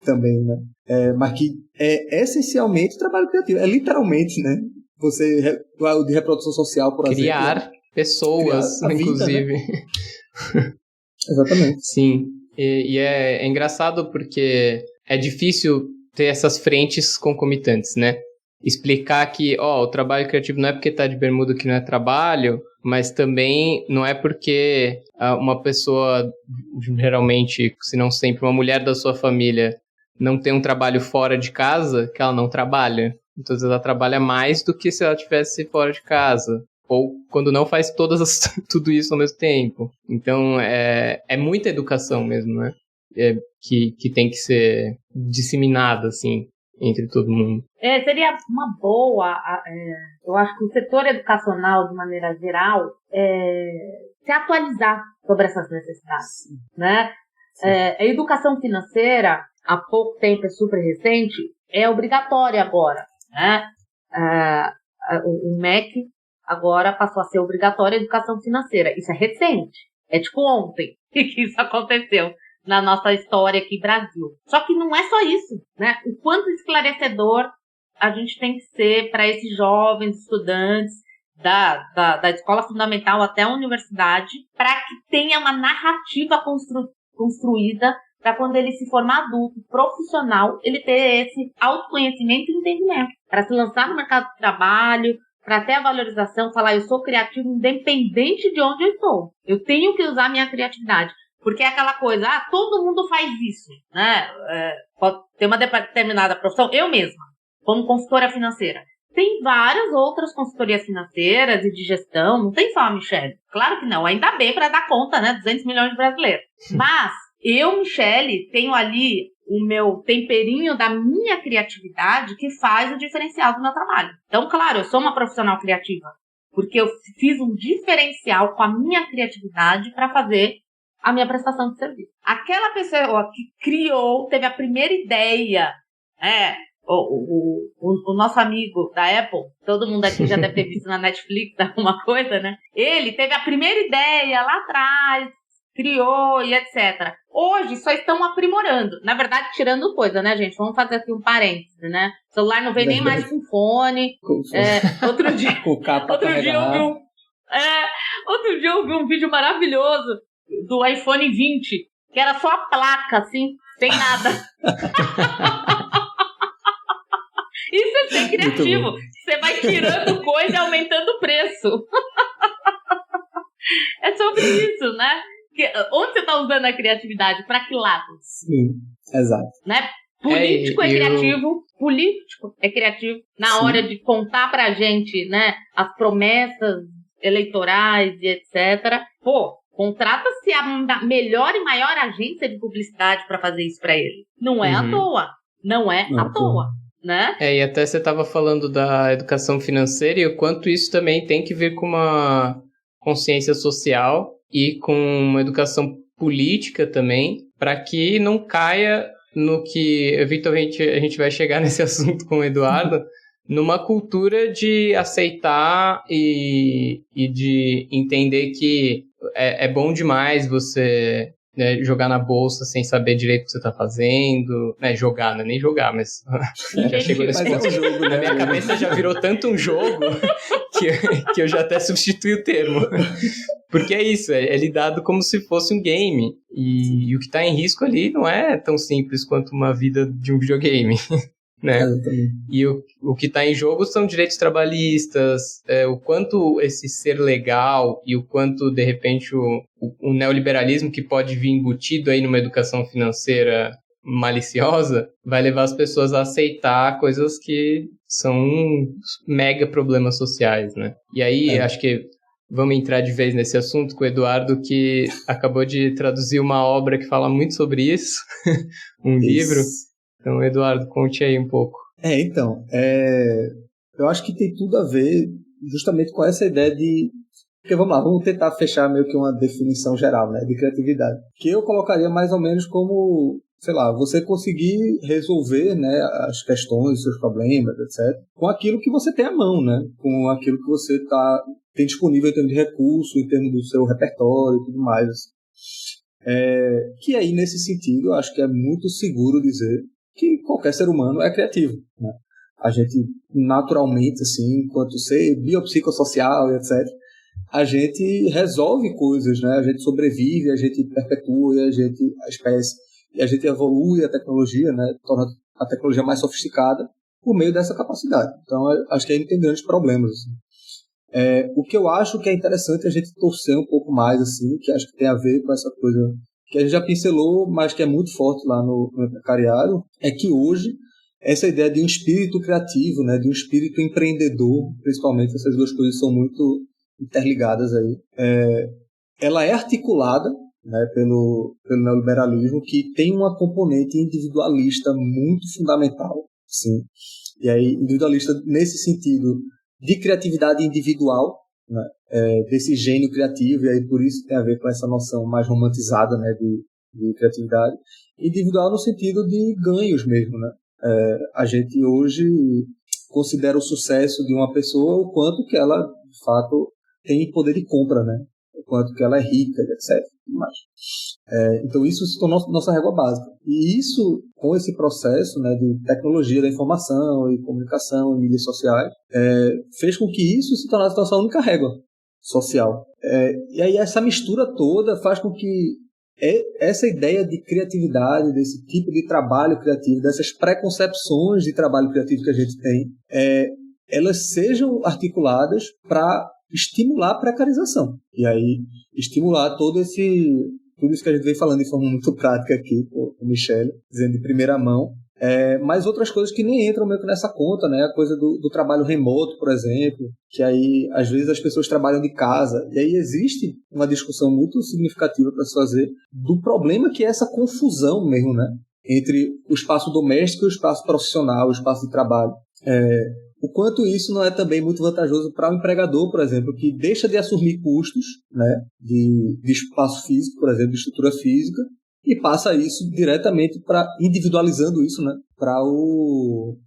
também, né? Mas que é essencialmente trabalho criativo, é literalmente, né? Você, de reprodução social, por exemplo. Criar pessoas, inclusive. Vida, né? Exatamente. Sim, e é engraçado porque é difícil ter essas frentes concomitantes, né? Explicar que, o trabalho criativo não é porque tá de bermuda que não é trabalho, mas também não é porque uma pessoa, geralmente, se não sempre, uma mulher da sua família não tem um trabalho fora de casa, que ela não trabalha. Então, às vezes, ela trabalha mais do que se ela estivesse fora de casa. Ou quando não faz tudo isso ao mesmo tempo. Então, é muita educação mesmo, né? Que tem que ser disseminada, assim, entre todo mundo. Seria uma boa, eu acho que o setor educacional, de maneira geral, se atualizar sobre essas necessidades, né? A educação financeira, há pouco tempo, é super recente, é obrigatória agora, né? O MEC agora passou a ser obrigatória a educação financeira. Isso é recente. É tipo ontem que isso aconteceu na nossa história aqui no Brasil. Só que não é só isso, né? O quanto esclarecedor a gente tem que ser para esses jovens estudantes da escola fundamental até a universidade, para que tenha uma narrativa construída para quando ele se formar adulto, profissional, ele ter esse autoconhecimento e entendimento, para se lançar no mercado de trabalho, para ter a valorização, falar, eu sou criativo independente de onde eu estou. Eu tenho que usar a minha criatividade. Porque é aquela coisa, todo mundo faz isso, né? Pode ter uma determinada profissão. Eu mesma, como consultora financeira. Tem várias outras consultorias financeiras e de gestão, não tem só a Michele. Claro que não, ainda bem para dar conta, né? 200 milhões de brasileiros. Mas eu, Michele, tenho ali o meu temperinho da minha criatividade que faz o diferencial do meu trabalho. Então, claro, eu sou uma profissional criativa, porque eu fiz um diferencial com a minha criatividade para fazer a minha prestação de serviço. Aquela pessoa que criou, teve a primeira ideia, o nosso amigo da Apple, todo mundo aqui já deve ter visto na Netflix alguma coisa, né? Ele teve a primeira ideia lá atrás, criou e etc. Hoje só estão aprimorando. Na verdade, tirando coisa, né, gente? Vamos fazer aqui um parêntese, né? O celular não vem nem mais com fone. Outro dia eu vi um vídeo maravilhoso do iPhone 20, que era só a placa, assim, sem nada. Isso é ser criativo. Você vai tirando coisa e aumentando o preço. É sobre isso, né? Onde você está usando a criatividade? Para que lado? Sim, exato. Né? Político é criativo. Político é criativo na hora de contar pra gente, né, as promessas eleitorais e etc. Pô, contrata-se a melhor e maior agência de publicidade para fazer isso para ele. Não é à toa. Não é à toa. Né? E até você estava falando da educação financeira e o quanto isso também tem que ver com uma consciência social e com uma educação política também, para que não caia no que, eventualmente, a gente vai chegar nesse assunto com o Eduardo, numa cultura de aceitar e de entender que é bom demais você... né, jogar na bolsa sem saber direito o que você tá fazendo, né, jogar, não é nem jogar, mas já chegou nesse ponto. Jogo, na minha cabeça já virou tanto um jogo que eu já até substituí o termo. Porque é isso, é lidado como se fosse um game, e o que tá em risco ali não é tão simples quanto uma vida de um videogame. Né? E o que está em jogo são direitos trabalhistas, o quanto esse ser legal e o quanto, de repente, o neoliberalismo que pode vir embutido aí numa educação financeira maliciosa vai levar as pessoas a aceitar coisas que são mega problemas sociais, né? E aí, acho que vamos entrar de vez nesse assunto com o Eduardo, que acabou de traduzir uma obra que fala muito sobre isso, livro. Então, Eduardo, conte aí um pouco. Eu acho que tem tudo a ver justamente com essa ideia de... Porque vamos lá, vamos tentar fechar meio que uma definição geral, né, de criatividade. Que eu colocaria mais ou menos como, sei lá, você conseguir resolver, né, as questões, os seus problemas, etc., com aquilo que você tem à mão, né, com aquilo que você tem disponível em termos de recurso, em termos do seu repertório e tudo mais. Assim. Que aí, nesse sentido, eu acho que é muito seguro dizer que qualquer ser humano é criativo, né? A gente, naturalmente, assim, enquanto ser biopsicossocial e etc., a gente resolve coisas, né? A gente sobrevive, a gente perpetua, a espécie, e a gente evolui a tecnologia, né? Torna a tecnologia mais sofisticada por meio dessa capacidade. Então, acho que aí não tem grandes problemas, assim. O que eu acho que é interessante a gente torcer um pouco mais, assim, que acho que tem a ver com essa coisa que a gente já pincelou, mas que é muito forte lá no Precariado, é que hoje essa ideia de um espírito criativo, né, de um espírito empreendedor, principalmente, essas duas coisas são muito interligadas aí, ela é articulada, né, pelo neoliberalismo, que tem uma componente individualista muito fundamental, sim. E aí, individualista nesse sentido de criatividade individual, né, desse gênio criativo, e aí por isso tem a ver com essa noção mais romantizada, né, de criatividade, individual no sentido de ganhos mesmo, né? A gente hoje considera o sucesso de uma pessoa o quanto que ela, de fato, tem poder de compra, né? O quanto que ela é rica, etc. Então isso se tornou nossa régua básica. E isso, com esse processo, né, de tecnologia da informação e comunicação e mídias sociais, fez com que isso se tornasse nossa única régua social. E aí essa mistura toda faz com que essa ideia de criatividade, desse tipo de trabalho criativo, dessas preconcepções de trabalho criativo que a gente tem, elas sejam articuladas para estimular a precarização. E aí estimular tudo isso que a gente vem falando de forma muito prática aqui com o Michele, dizendo de primeira mão, mas outras coisas que nem entram meio que nessa conta, né? A coisa do trabalho remoto, por exemplo, que aí às vezes as pessoas trabalham de casa, e aí existe uma discussão muito significativa para se fazer do problema que é essa confusão mesmo, né? Entre o espaço doméstico e o espaço profissional, o espaço de trabalho. O quanto isso não é também muito vantajoso para o empregador, por exemplo, que deixa de assumir custos, né, de espaço físico, por exemplo, de estrutura física, e passa isso diretamente individualizando isso, né, para o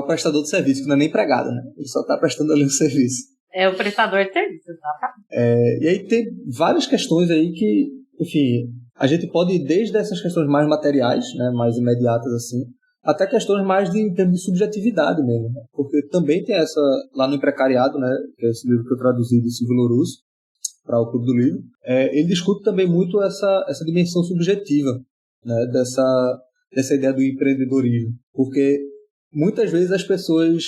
prestador de serviço, que não é nem empregado, né? Ele só está prestando ali um serviço. É o prestador de serviço, exatamente. E aí tem várias questões aí que enfim, a gente pode ir desde essas questões mais materiais, né, mais imediatas assim, até questões mais em termos de subjetividade mesmo, né? Porque também tem essa, lá no Imprecariado, né, que é esse livro que eu traduzi de Silvio Louroso para o Clube do Livro, ele discute também muito essa dimensão subjetiva, né, dessa ideia do empreendedorismo, porque muitas vezes as pessoas,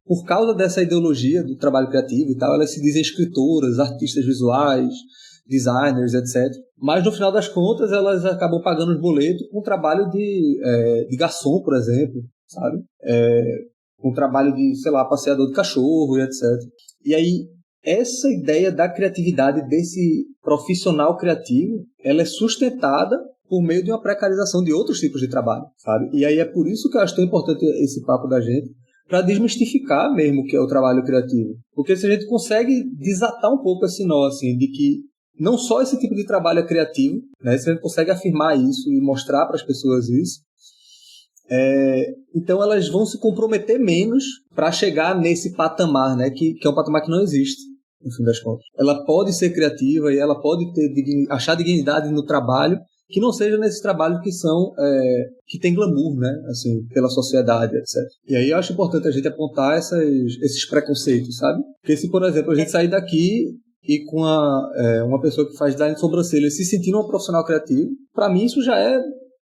por causa dessa ideologia do trabalho criativo e tal, elas se dizem escritoras, artistas visuais, designers, etc. Mas no final das contas elas acabam pagando os boletos com trabalho de garçom, por exemplo, sabe? Com trabalho de, sei lá, passeador de cachorro e etc. E aí essa ideia da criatividade desse profissional criativo, ela é sustentada por meio de uma precarização de outros tipos de trabalho, sabe? E aí é por isso que eu acho tão importante esse papo da gente, para desmistificar mesmo o que é o trabalho criativo. Porque se a gente consegue desatar um pouco esse nó, assim, de que não só esse tipo de trabalho é criativo, né? Se a gente consegue afirmar isso e mostrar para as pessoas isso, então elas vão se comprometer menos para chegar nesse patamar, né? Que é um patamar que não existe, no fim das contas. Ela pode ser criativa e ela pode achar dignidade no trabalho, que não seja nesses trabalhos que são que tem glamour, né, assim, pela sociedade, etc. E aí eu acho importante a gente apontar esses preconceitos, sabe? Porque se, por exemplo, a gente sair daqui e com uma pessoa que faz design de sobrancelha se sentindo uma profissional criativa, para mim isso já é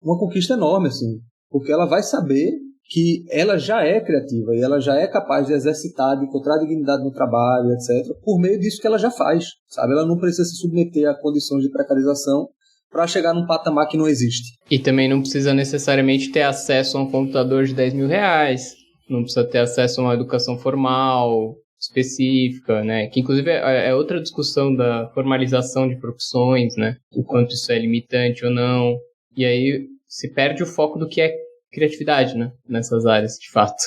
uma conquista enorme, assim, porque ela vai saber que ela já é criativa e ela já é capaz de exercitar, de encontrar dignidade no trabalho, etc., por meio disso que ela já faz, sabe? Ela não precisa se submeter a condições de precarização para chegar num patamar que não existe. E também não precisa necessariamente ter acesso a um computador de 10 mil reais, não precisa ter acesso a uma educação formal específica, né? Que inclusive é outra discussão da formalização de profissões, né? O quanto isso é limitante ou não. E aí se perde o foco do que é criatividade, né? Nessas áreas, de fato.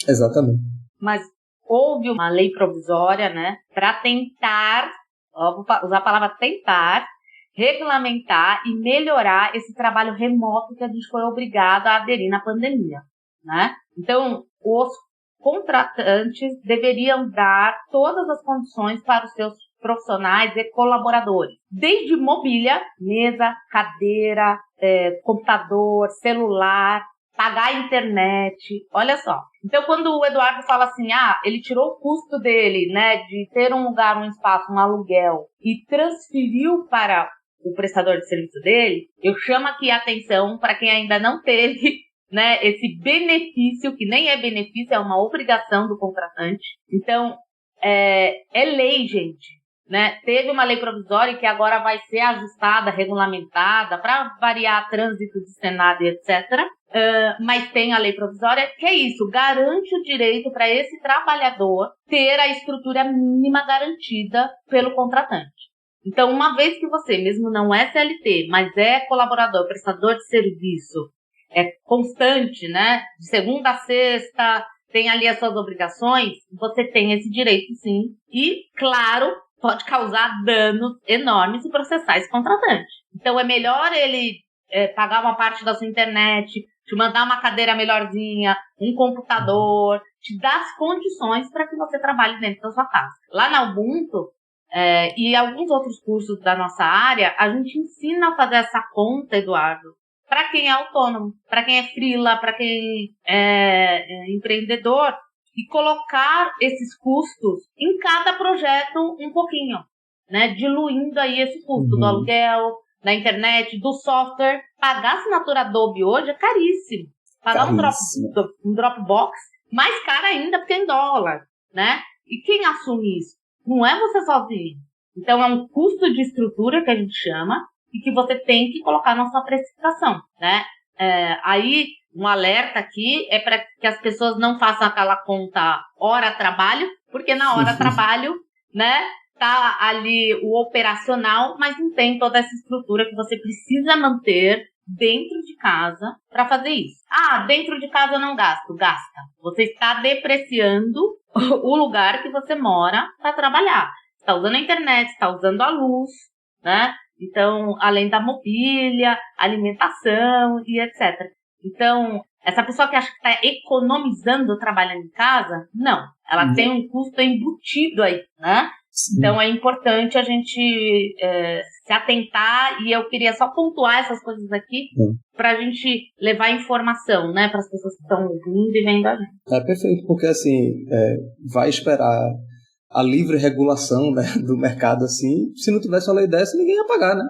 Exatamente. Mas houve uma lei provisória, né? Para tentar, vou usar a palavra tentar, regulamentar e melhorar esse trabalho remoto que a gente foi obrigado a aderir na pandemia, né? Então, os contratantes deveriam dar todas as condições para os seus profissionais e colaboradores, desde mobília, mesa, cadeira, computador, celular, pagar a internet, olha só. Então, quando o Eduardo fala assim, ele tirou o custo dele, né, de ter um lugar, um espaço, um aluguel e transferiu para o prestador de serviço dele, eu chamo aqui a atenção para quem ainda não teve, né, esse benefício, que nem é benefício, é uma obrigação do contratante. Então, é lei, gente, né? Teve uma lei provisória que agora vai ser ajustada, regulamentada, para variar trânsito de Senado e etc., mas tem a lei provisória, que é isso, garante o direito para esse trabalhador ter a estrutura mínima garantida pelo contratante. Então, uma vez que você mesmo não é CLT, mas é colaborador, prestador de serviço, é constante, né? De segunda a sexta, tem ali as suas obrigações, você tem esse direito sim. E, claro, pode causar danos enormes e processar esse contratante. Então, é melhor ele pagar uma parte da sua internet, te mandar uma cadeira melhorzinha, um computador, te dar as condições para que você trabalhe dentro da sua casa. Lá na Ubuntu, e alguns outros cursos da nossa área, a gente ensina a fazer essa conta, Eduardo, para quem é autônomo, para quem é freela, para quem é empreendedor, e colocar esses custos em cada projeto um pouquinho, né? Diluindo aí esse custo do aluguel, da internet, do software. Pagar assinatura Adobe hoje é caríssimo. Pagar um Dropbox, mais caro ainda porque é em dólar, né? E quem assume isso? Não é você sozinho. Então, é um custo de estrutura que a gente chama e que você tem que colocar na sua precificação, né? Aí, um alerta aqui é para que as pessoas não façam aquela conta hora-trabalho, porque na hora-trabalho, né, tá ali o operacional, mas não tem toda essa estrutura que você precisa manter dentro de casa para fazer isso. Dentro de casa eu não gasto. Gasta. Você está depreciando o lugar que você mora para trabalhar. Está usando a internet, está usando a luz, né? Então, além da mobília, alimentação e etc. Então, essa pessoa que acha que está economizando trabalhando em casa, não. Ela tem um custo embutido aí, né? Então é importante a gente se atentar, e eu queria só pontuar essas coisas aqui para a gente levar informação, né, para as pessoas que estão ouvindo e vendo a gente. É perfeito, porque assim, vai esperar a livre regulação, né, do mercado assim. Se não tivesse uma lei dessa, ninguém ia pagar, né?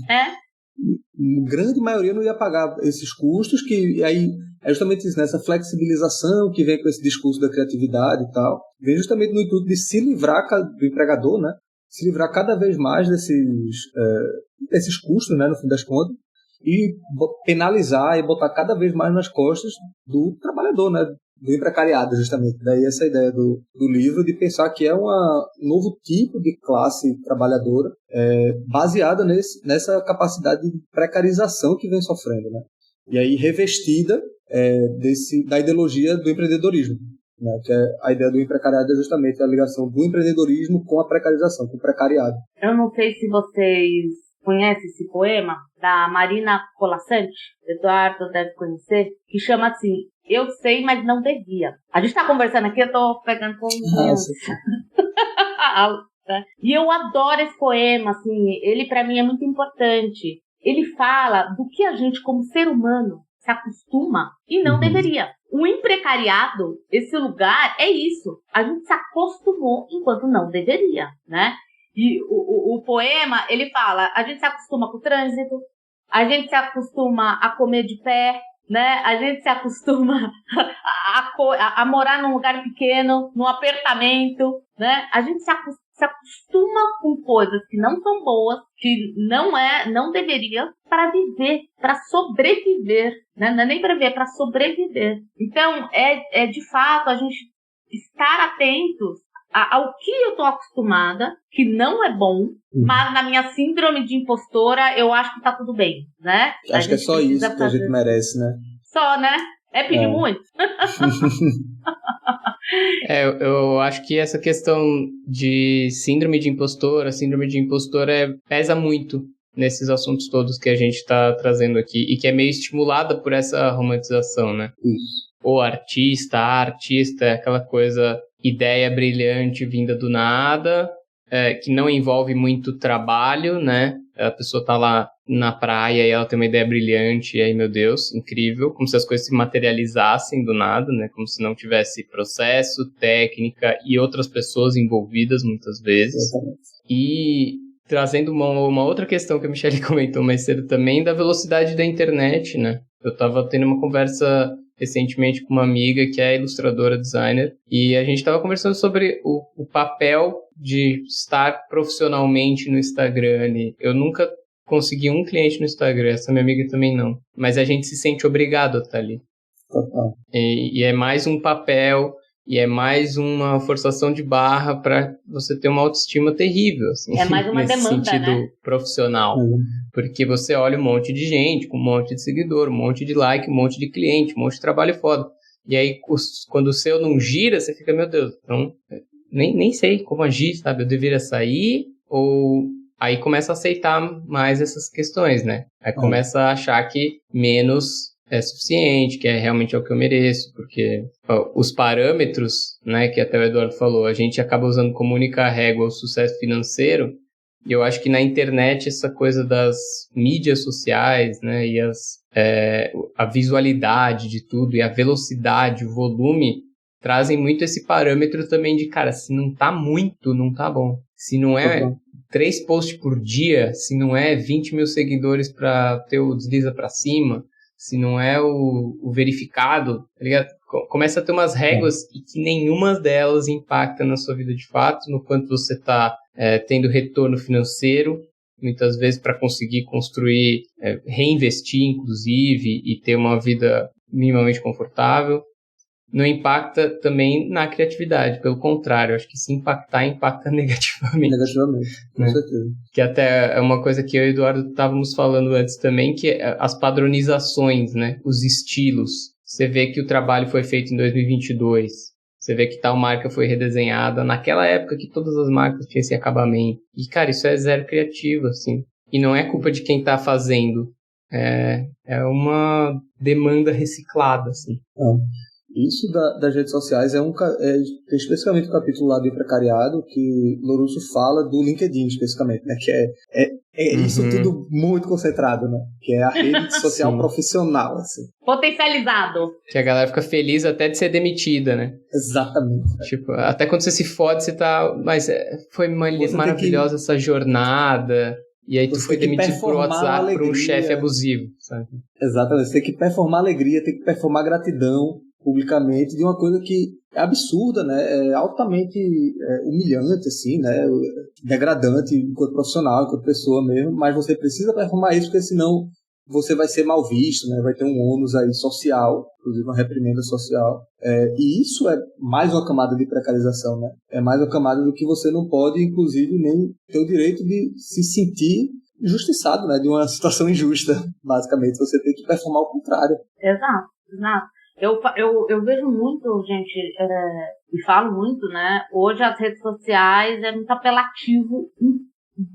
A grande maioria não ia pagar esses custos, que aí é justamente isso, né? Essa flexibilização que vem com esse discurso da criatividade e tal, vem justamente no intuito de se livrar do empregador, né? Se livrar cada vez mais desses custos, né, no fim das contas, e penalizar e botar cada vez mais nas costas do trabalhador, né? Do emprecariado, justamente. Daí essa ideia do livro de pensar que é um novo tipo de classe trabalhadora baseada nessa capacidade de precarização que vem sofrendo, né? E aí revestida da ideologia do empreendedorismo, né? Que é a ideia do emprecariado, é justamente a ligação do empreendedorismo com a precarização, com o precariado. Eu não sei se vocês conhecem esse poema da Marina Colasanti, Eduardo deve conhecer, que chama assim: Eu sei, mas não devia. A gente tá conversando aqui, eu tô pegando com E eu adoro esse poema, assim, ele pra mim é muito importante. Ele fala do que a gente, como ser humano, se acostuma e não deveria. O imprecariado, esse lugar, é isso. A gente se acostumou enquanto não deveria, né? E o poema, ele fala, a gente se acostuma com o trânsito, a gente se acostuma a comer de pé, né? A gente se acostuma a morar num lugar pequeno, num apartamento, né? A gente se acostuma com coisas que não são boas, que não deveria, para viver, para sobreviver, né? Não é nem para viver, é para sobreviver. Então, de fato a gente estar atentos ao que eu estou acostumada, que não é bom, mas na minha síndrome de impostora eu acho que tá tudo bem, né? Acho que é só isso que a gente merece, né? Só, né? É pedir muito. Eu acho que essa questão de síndrome de impostora pesa muito nesses assuntos todos que a gente está trazendo aqui, e que é meio estimulada por essa romantização, né? Isso. O artista, a artista é aquela coisa, ideia brilhante vinda do nada, que não envolve muito trabalho, né? A pessoa tá lá na praia e ela tem uma ideia brilhante, e aí, meu Deus, incrível, como se as coisas se materializassem do nada, né? Como se não tivesse processo, técnica e outras pessoas envolvidas muitas vezes. Exatamente. E trazendo uma outra questão que a Michelle comentou mais cedo também, da velocidade da internet, né? Eu tava tendo uma conversa recentemente com uma amiga que é ilustradora, designer, e a gente estava conversando sobre o papel de estar profissionalmente no Instagram ali. Eu nunca consegui um cliente no Instagram, essa minha amiga também não, mas a gente se sente obrigado a estar ali. Total. E é mais um papel, e é mais uma forçação de barra para você ter uma autoestima terrível, assim, é mais uma nesse demanda, sentido, né? Profissional. Porque você olha um monte de gente, com um monte de seguidor, um monte de like, um monte de cliente, um monte de trabalho foda. E aí, quando o seu não gira, você fica, meu Deus, então, nem sei como agir, sabe? Eu deveria sair, ou... Aí começa a aceitar mais essas questões, né? Aí começa a achar que menos é suficiente, que realmente é o que eu mereço, porque os parâmetros, né, que até o Eduardo falou, a gente acaba usando como única régua o sucesso financeiro, e eu acho que na internet essa coisa das mídias sociais, né, e a visualidade de tudo, e a velocidade, o volume, trazem muito esse parâmetro também de, cara, se não tá muito, não tá bom. Se não é 3 posts por dia, se não é 20 mil seguidores para ter o desliza para cima, se não é o verificado, tá ligado? Começa a ter umas réguas e que nenhuma delas impacta na sua vida de fato, no quanto você está tendo retorno financeiro, muitas vezes para conseguir construir, reinvestir inclusive, e ter uma vida minimamente confortável. Não impacta também na criatividade, pelo contrário, acho que se impacta negativamente. Negativamente, com certeza. Que até é uma coisa que eu e o Eduardo estávamos falando antes também, que é as padronizações, né? Os estilos. Você vê que o trabalho foi feito em 2022, você vê que tal marca foi redesenhada naquela época que todas as marcas tinham esse acabamento. E, cara, isso é zero criativo, assim. E não é culpa de quem está fazendo. É uma demanda reciclada, assim. Isso das redes sociais tem especificamente um capítulo lá de precariado que Louroso fala do LinkedIn especificamente, né? Que é isso tudo muito concentrado, né? Que é a rede social profissional, assim. Potencializado. Que a galera fica feliz até de ser demitida, né? Exatamente. Tipo, até quando você se fode, você tá... Mas foi maravilhosa essa jornada... E aí tu foi demitido por WhatsApp por um chefe abusivo, sabe? Exatamente. Você tem que performar alegria, tem que performar gratidão publicamente de uma coisa que é absurda, né? É altamente humilhante, assim, né? Degradante enquanto profissional, enquanto pessoa mesmo. Mas você precisa performar isso, porque senão você vai ser mal visto, né? Vai ter um ônus aí social, inclusive uma reprimenda social. E isso é mais uma camada de precarização, né? É mais uma camada do que você não pode, inclusive, nem ter o direito de se sentir injustiçado, né? De uma situação injusta, basicamente. Você tem que performar o contrário. Exato. Eu vejo muito, gente, e falo muito, né? Hoje as redes sociais é muito apelativo em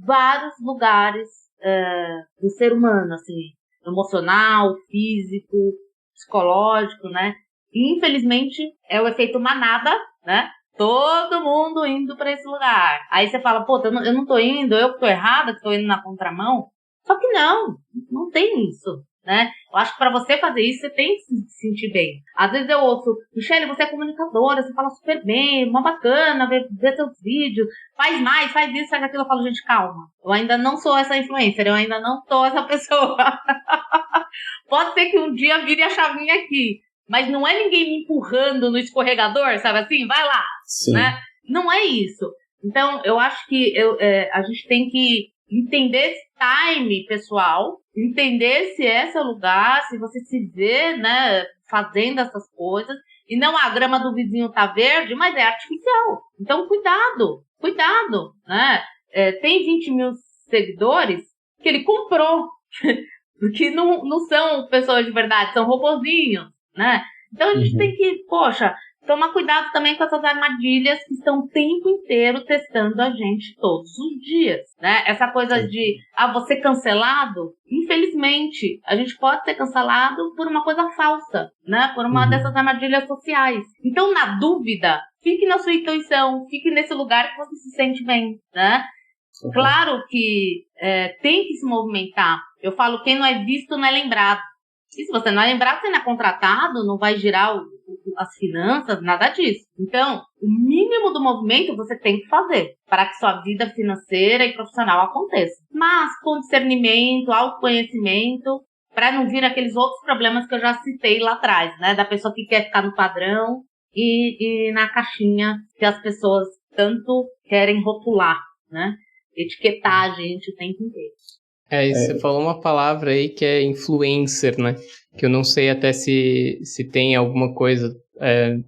vários lugares do ser humano, assim, emocional, físico, psicológico, né? E, infelizmente, é o efeito manada, né? Todo mundo indo para esse lugar. Aí você fala, pô, eu não tô indo, eu que tô errada, que tô indo na contramão. Só que não tem isso, né? Eu acho que para você fazer isso, você tem que se sentir bem. Às vezes eu ouço, Michele, você é comunicadora, você fala super bem, uma bacana, ver seus vídeos, faz mais, faz isso, faz aquilo. Eu falo, gente, calma. Eu ainda não sou essa influencer, eu ainda não sou essa pessoa. Pode ser que um dia vire a chavinha aqui, mas não é ninguém me empurrando no escorregador, sabe assim? Vai lá, Sim. Né? Não é isso. Então, eu acho que a gente tem que entender esse time pessoal, entender se é seu lugar, se você se vê, né, fazendo essas coisas, e não a grama do vizinho tá verde, mas é artificial. Então, cuidado, né? Tem 20 mil seguidores que ele comprou, que não são pessoas de verdade, são robozinhos, né? Então, a gente tem que, tomar cuidado também com essas armadilhas que estão o tempo inteiro testando a gente todos os dias, né? Essa coisa de, você cancelado, infelizmente, a gente pode ser cancelado por uma coisa falsa, né? Por uma dessas armadilhas sociais. Então, na dúvida, fique na sua intuição, fique nesse lugar que você se sente bem, né? Claro que tem que se movimentar. Eu falo, quem não é visto não é lembrado. E se você não é lembrado, você não é contratado, não vai girar as finanças, nada disso. Então, o mínimo do movimento você tem que fazer para que sua vida financeira e profissional aconteça. Mas com discernimento, autoconhecimento, para não vir aqueles outros problemas que eu já citei lá atrás, né? Da pessoa que quer ficar no padrão e na caixinha que as pessoas tanto querem rotular, né? Etiquetar a gente o tempo inteiro. Você falou uma palavra aí que é influencer, né? Que eu não sei até se tem alguma coisa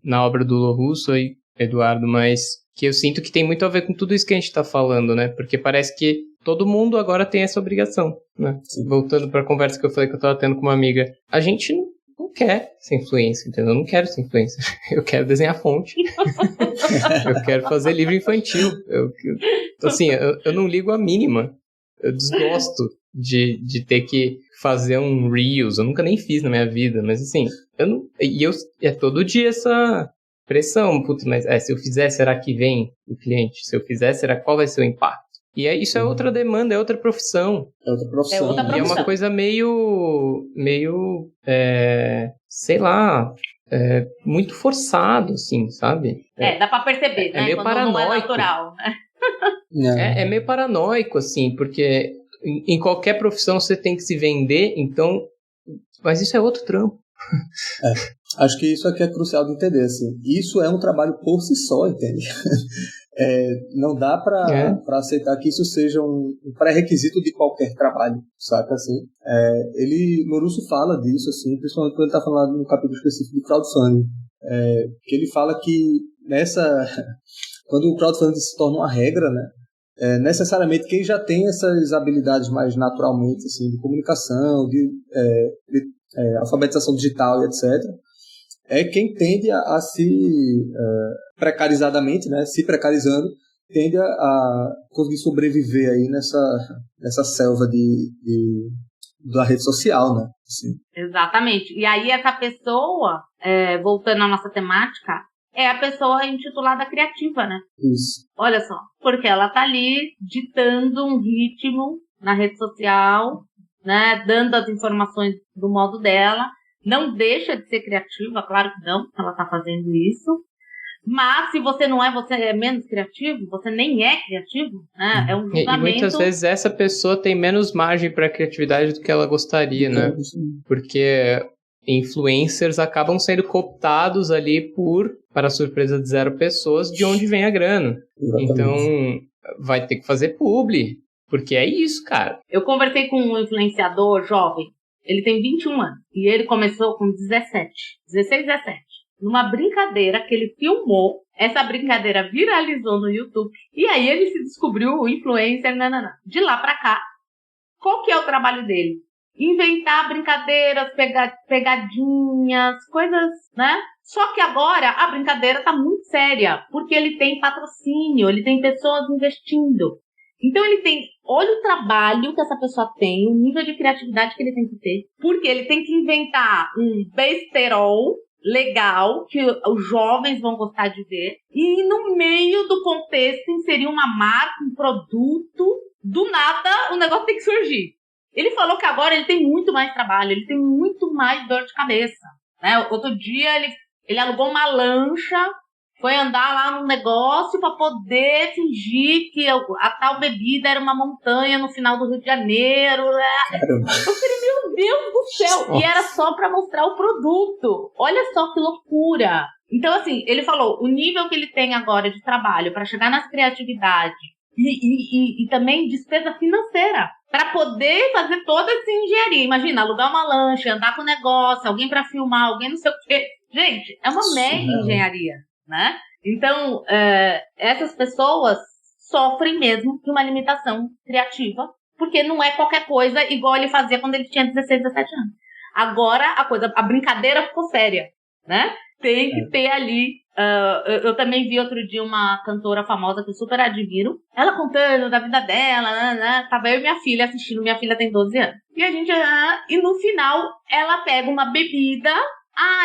na obra do Louroso aí, Eduardo, mas que eu sinto que tem muito a ver com tudo isso que a gente tá falando, né? Porque parece que todo mundo agora tem essa obrigação, né? Sim. Voltando pra conversa que eu falei que eu tava tendo com uma amiga, a gente não quer ser influencer, entendeu? Eu não quero ser influencer. Eu quero desenhar fonte. Eu quero fazer livro infantil. Assim, eu não ligo a mínima. Eu desgosto de ter que fazer um Reels. Eu nunca nem fiz na minha vida, mas assim, é todo dia essa pressão. Putz, mas se eu fizer, será que vem o cliente? Se eu fizer, qual vai ser o impacto? E isso é outra demanda, é outra profissão. É outra profissão. E é uma coisa meio sei lá, muito forçado, assim, sabe? Dá pra perceber, né? Meio quando paranoico. Não é natural, né? É meio paranoico, assim, porque em qualquer profissão você tem que se vender, então... Mas isso é outro trampo. Acho que isso aqui é crucial de entender, assim. Isso é um trabalho por si só, entende? Não dá para aceitar que isso seja um pré-requisito de qualquer trabalho, saca, assim? Louroso fala disso, assim, principalmente quando ele está falando no capítulo específico de crowdfunding, que ele fala que quando o crowdfunding se torna uma regra, né, necessariamente quem já tem essas habilidades mais naturalmente, assim, de comunicação, de alfabetização digital e etc., é quem tende a se precarizadamente, né, se precarizando, tende a conseguir sobreviver aí nessa selva de da rede social, né? Assim. Exatamente. E aí essa pessoa, voltando à nossa temática, é a pessoa intitulada criativa, né? Isso. Olha só, porque ela tá ali ditando um ritmo na rede social, né? Dando as informações do modo dela. Não deixa de ser criativa, claro que não, ela tá fazendo isso. Mas se você não é, você é menos criativo, você nem é criativo, né? É um julgamento... E muitas vezes essa pessoa tem menos margem para criatividade do que ela gostaria, né? Porque influencers acabam sendo cooptados ali para surpresa de 0 pessoas, de onde vem a grana. Exatamente. Então, vai ter que fazer publi, porque é isso, cara. Eu conversei com um influenciador jovem, ele tem 21 anos, e ele começou com 16, 17. Numa brincadeira que ele filmou, essa brincadeira viralizou no YouTube, e aí ele se descobriu o influencer, De lá pra cá, qual que é o trabalho dele? Inventar brincadeiras, pegadinhas, coisas, né? Só que agora a brincadeira tá muito séria, porque ele tem patrocínio, ele tem pessoas investindo. Então ele tem, olha o trabalho que essa pessoa tem, o nível de criatividade que ele tem que ter, porque ele tem que inventar um besterol legal, que os jovens vão gostar de ver, e no meio do contexto inserir uma marca, um produto, do nada o negócio tem que surgir. Ele falou que agora ele tem muito mais trabalho, ele tem muito mais dor de cabeça, né? Outro dia ele alugou uma lancha, foi andar lá num negócio para poder fingir que a tal bebida era uma montanha no final do Rio de Janeiro. Eu falei, meu Deus do céu! Nossa. E era só para mostrar o produto. Olha só que loucura! Então, assim, ele falou, o nível que ele tem agora de trabalho para chegar nas criatividades e também despesa financeira, para poder fazer toda essa engenharia. Imagina, alugar uma lancha, andar com o negócio, alguém para filmar, alguém não sei o quê. Gente, é uma mega engenharia, né? Então, essas pessoas sofrem mesmo de uma limitação criativa, porque não é qualquer coisa igual ele fazia quando ele tinha 16, 17 anos. Agora, a brincadeira ficou séria, né? Tem que ter ali... eu também vi outro dia uma cantora famosa que eu super admiro, ela contando da vida dela, né? Tava eu e minha filha assistindo, minha filha tem 12 anos. E no final, ela pega uma bebida...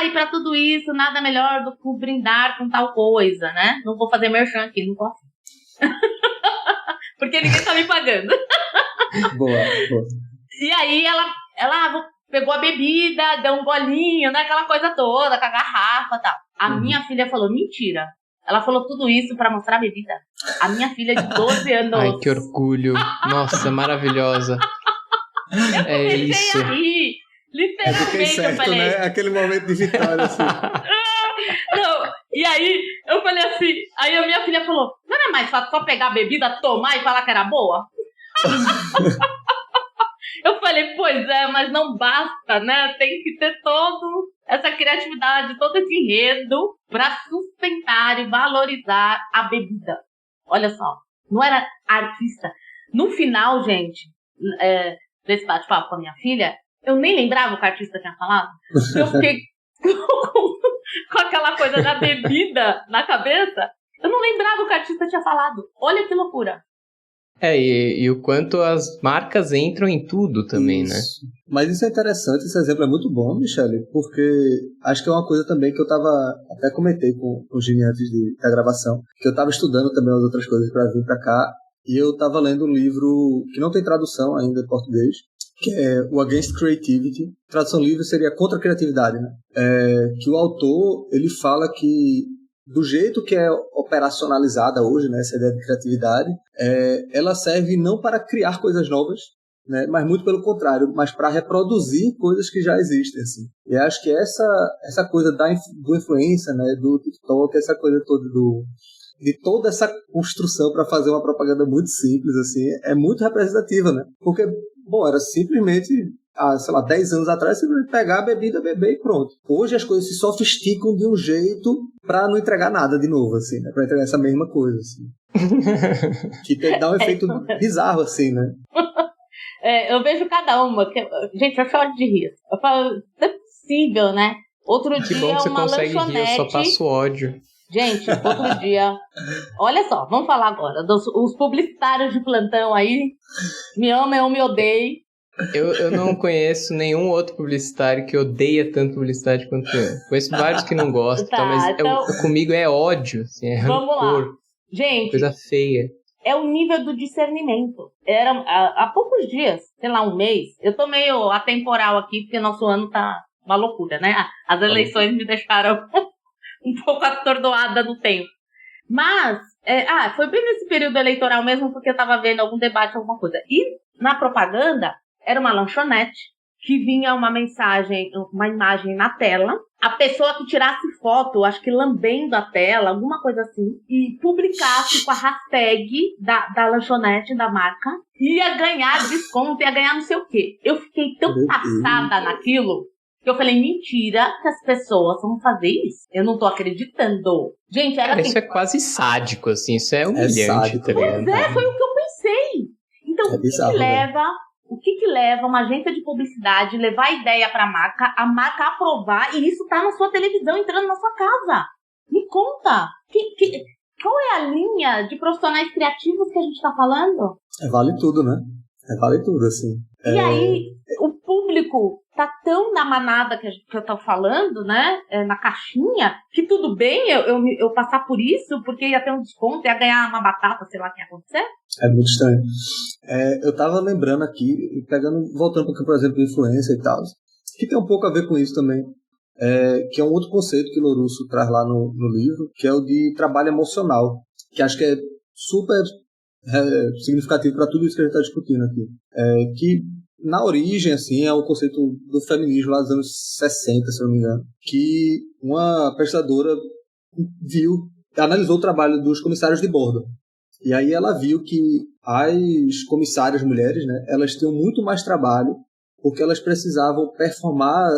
e pra tudo isso, nada melhor do que brindar com tal coisa, né? Não vou fazer merchan aqui, não posso. Porque ninguém tá me pagando. Boa. E aí ela pegou a bebida, deu um golinho, né? Aquela coisa toda, com a garrafa e tal. A minha filha falou, mentira. Ela falou tudo isso pra mostrar a bebida. A minha filha de 12 anos. Ai, que orgulho. Nossa, maravilhosa. Eu comecei a rir. Literalmente, certo, eu falei... né? Aquele momento de vitória, assim. Não, e aí eu falei assim... Aí a minha filha falou... Não era mais fácil só pegar a bebida, tomar e falar que era boa? Eu falei, pois é, mas não basta, né? Tem que ter toda essa criatividade, todo esse enredo pra sustentar e valorizar a bebida. Olha só, não era artista. No final, gente, desse bate-papo com a minha filha... Eu nem lembrava o que o artista tinha falado. Eu fiquei com aquela coisa da bebida na cabeça. Eu não lembrava o que o artista tinha falado. Olha que loucura. E o quanto as marcas entram em tudo também, isso. Né? Mas isso é interessante, esse exemplo é muito bom, Michele, porque acho que é uma coisa também que eu até comentei com o Gini antes da gravação, que eu estava estudando também as outras coisas para vir para cá, e eu estava lendo um livro que não tem tradução ainda em português, que é o Against Creativity. Tradução livre seria contra a criatividade, né? Que o autor, ele fala que do jeito que é operacionalizada hoje, né, essa ideia de criatividade, ela serve não para criar coisas novas, né, mas muito pelo contrário, mas para reproduzir coisas que já existem, assim. E acho que essa coisa do influencer, né, do TikTok, essa coisa toda de toda essa construção para fazer uma propaganda muito simples, assim, é muito representativa, né? Porque, bom, era simplesmente, sei lá, 10 anos atrás, você pegar a bebida, beber e pronto. Hoje as coisas se sofisticam de um jeito para não entregar nada de novo, assim, né? Para entregar essa mesma coisa, assim. Que dá um efeito bizarro, assim, né? Eu vejo cada uma. Gente, eu choro de rir. Eu falo, não é possível, né? Outro que dia, bom que você uma consegue lanchonete... rir, eu só passo ódio. Gente, outro dia... Olha só, vamos falar agora. Os publicitários de plantão aí, me amam ou me odeiem. Eu não conheço nenhum outro publicitário que odeia tanto publicidade quanto eu. Conheço vários que não gostam, Tá, mas então, comigo é ódio, assim, é vamos rancor, lá. Gente, coisa feia. é o nível do discernimento. Era há poucos dias, sei lá, um mês. Eu tô meio atemporal aqui, porque nosso ano tá uma loucura, né? As eleições me deixaram um pouco atordoada no tempo. Mas, foi bem nesse período eleitoral mesmo, porque eu tava vendo algum debate, alguma coisa. E na propaganda, era uma lanchonete, que vinha uma mensagem, uma imagem na tela, a pessoa que tirasse foto, acho que lambendo a tela, alguma coisa assim, e publicasse com a hashtag da lanchonete, da marca, ia ganhar desconto, ia ganhar não sei o quê. Eu fiquei tão passada naquilo, que eu falei, mentira que as pessoas vão fazer isso. Eu não tô acreditando. Gente, era assim... Isso é quase sádico, assim, isso é humilhante, sádico. tá ligado? Pois foi o que eu pensei. Então, o que leva uma agência de publicidade levar a ideia para a marca aprovar e isso tá na sua televisão, entrando na sua casa? Me conta, qual é a linha de profissionais criativos que a gente tá falando? Vale tudo, né? Vale tudo, assim. E aí, o público tá tão na manada que eu tô falando, né? Na caixinha, que tudo bem eu passar por isso, porque ia ter um desconto, ia ganhar uma batata, sei lá o que ia acontecer. É muito estranho. Eu tava lembrando aqui, voltando um pouquinho, por exemplo, influência e tal, que tem um pouco a ver com isso também, que é um outro conceito que Lorusso traz lá no livro, que é o de trabalho emocional, que acho que é super significativo para tudo isso que a gente está discutindo aqui. Que, na origem, assim, é o conceito do feminismo lá dos anos 60, se eu não me engano, que uma pesquisadora analisou o trabalho dos comissários de bordo. E aí ela viu que as comissárias mulheres, né, elas tinham muito mais trabalho porque elas precisavam performar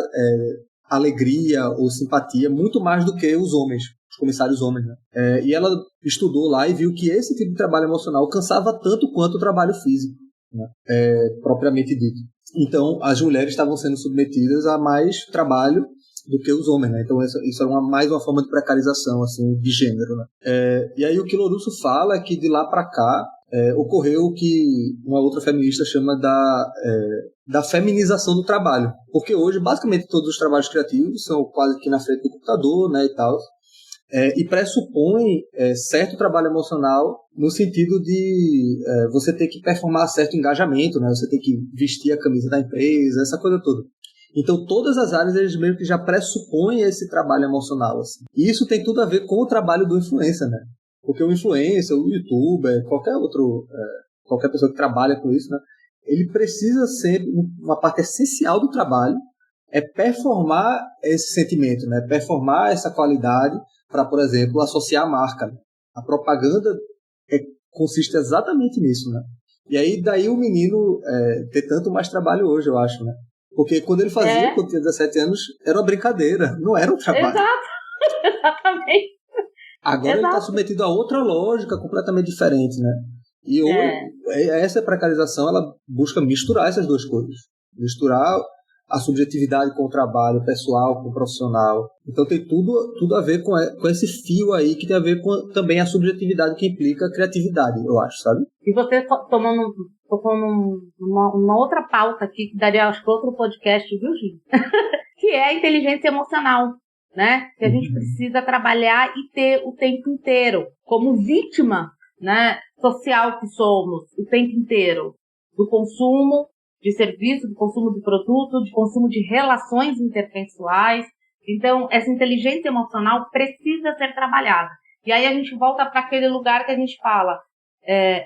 alegria ou simpatia muito mais do que os homens, os comissários homens, né? E ela estudou lá e viu que esse tipo de trabalho emocional cansava tanto quanto o trabalho físico, né, propriamente dito. Então, as mulheres estavam sendo submetidas a mais trabalho do que os homens, né? Então isso é mais uma forma de precarização, assim, de gênero, né? E aí o que Lorusso fala é que de lá para cá ocorreu o que uma outra feminista chama da feminização do trabalho, porque hoje basicamente todos os trabalhos criativos são quase que na frente do computador, né, e tal, e pressupõe certo trabalho emocional no sentido de você ter que performar certo engajamento, né? Você ter que vestir a camisa da empresa, essa coisa toda. Então, todas as áreas, eles meio que já pressupõem esse trabalho emocional, assim. E isso tem tudo a ver com o trabalho do influencer, né? Porque o influencer, o youtuber, qualquer pessoa que trabalha com isso, né? Ele precisa ser, uma parte essencial do trabalho é performar esse sentimento, né? Performar essa qualidade para, por exemplo, associar a marca, né? A propaganda consiste exatamente nisso, né? E aí, daí o menino ter tanto mais trabalho hoje, eu acho, né? Porque quando ele fazia, quando tinha 17 anos, era uma brincadeira, não era um trabalho. Exato, exatamente. Agora ele está submetido a outra lógica completamente diferente, né? E hoje, essa precarização, ela busca misturar essas duas coisas. Misturar a subjetividade com o trabalho pessoal, com o profissional. Então tem tudo a ver com esse fio aí, que tem a ver com também a subjetividade que implica a criatividade, eu acho, sabe? E você tocou numa outra pauta aqui, que daria, acho que, outro podcast, viu, Gil? Que é a inteligência emocional, né? Que a gente precisa trabalhar e ter o tempo inteiro, como vítima, né, social que somos, o tempo inteiro, do consumo de serviço, do consumo de produto, de consumo de relações interpessoais. Então, essa inteligência emocional precisa ser trabalhada. E aí a gente volta para aquele lugar que a gente fala,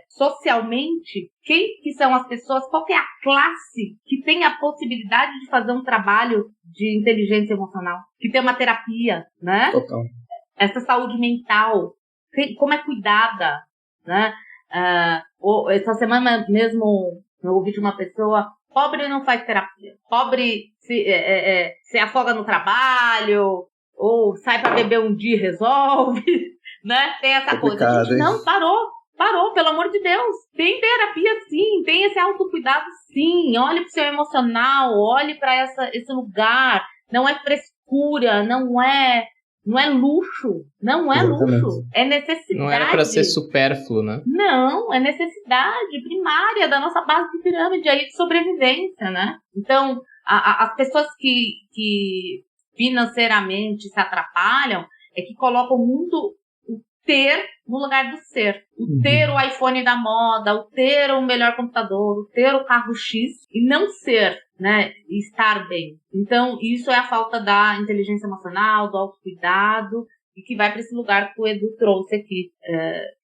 socialmente, quem que são as pessoas, qual que é a classe que tem a possibilidade de fazer um trabalho de inteligência emocional, que tem uma terapia, né? Total. Essa saúde mental, como é cuidada, né? Essa semana mesmo eu ouvi de uma pessoa, pobre não faz terapia, pobre se afoga no trabalho, ou sai para beber um dia e resolve, né? Tem essa coisa. Gente, não, parou, pelo amor de Deus. Tem terapia sim, tem esse autocuidado sim. Olhe para o seu emocional, olhe para esse lugar. Não é frescura, não é luxo. Não é luxo. É necessidade. Não era para ser supérfluo, né? Não, é necessidade primária. primária da nossa base de pirâmide aí de sobrevivência, né? Então, as pessoas que financeiramente se atrapalham é que colocam muito o ter no lugar do ser. O ter o iPhone da moda, o ter o melhor computador, o ter o carro X, e não ser, né? Estar bem. Então, isso é a falta da inteligência emocional, do autocuidado, e que vai para esse lugar que o Edu trouxe aqui,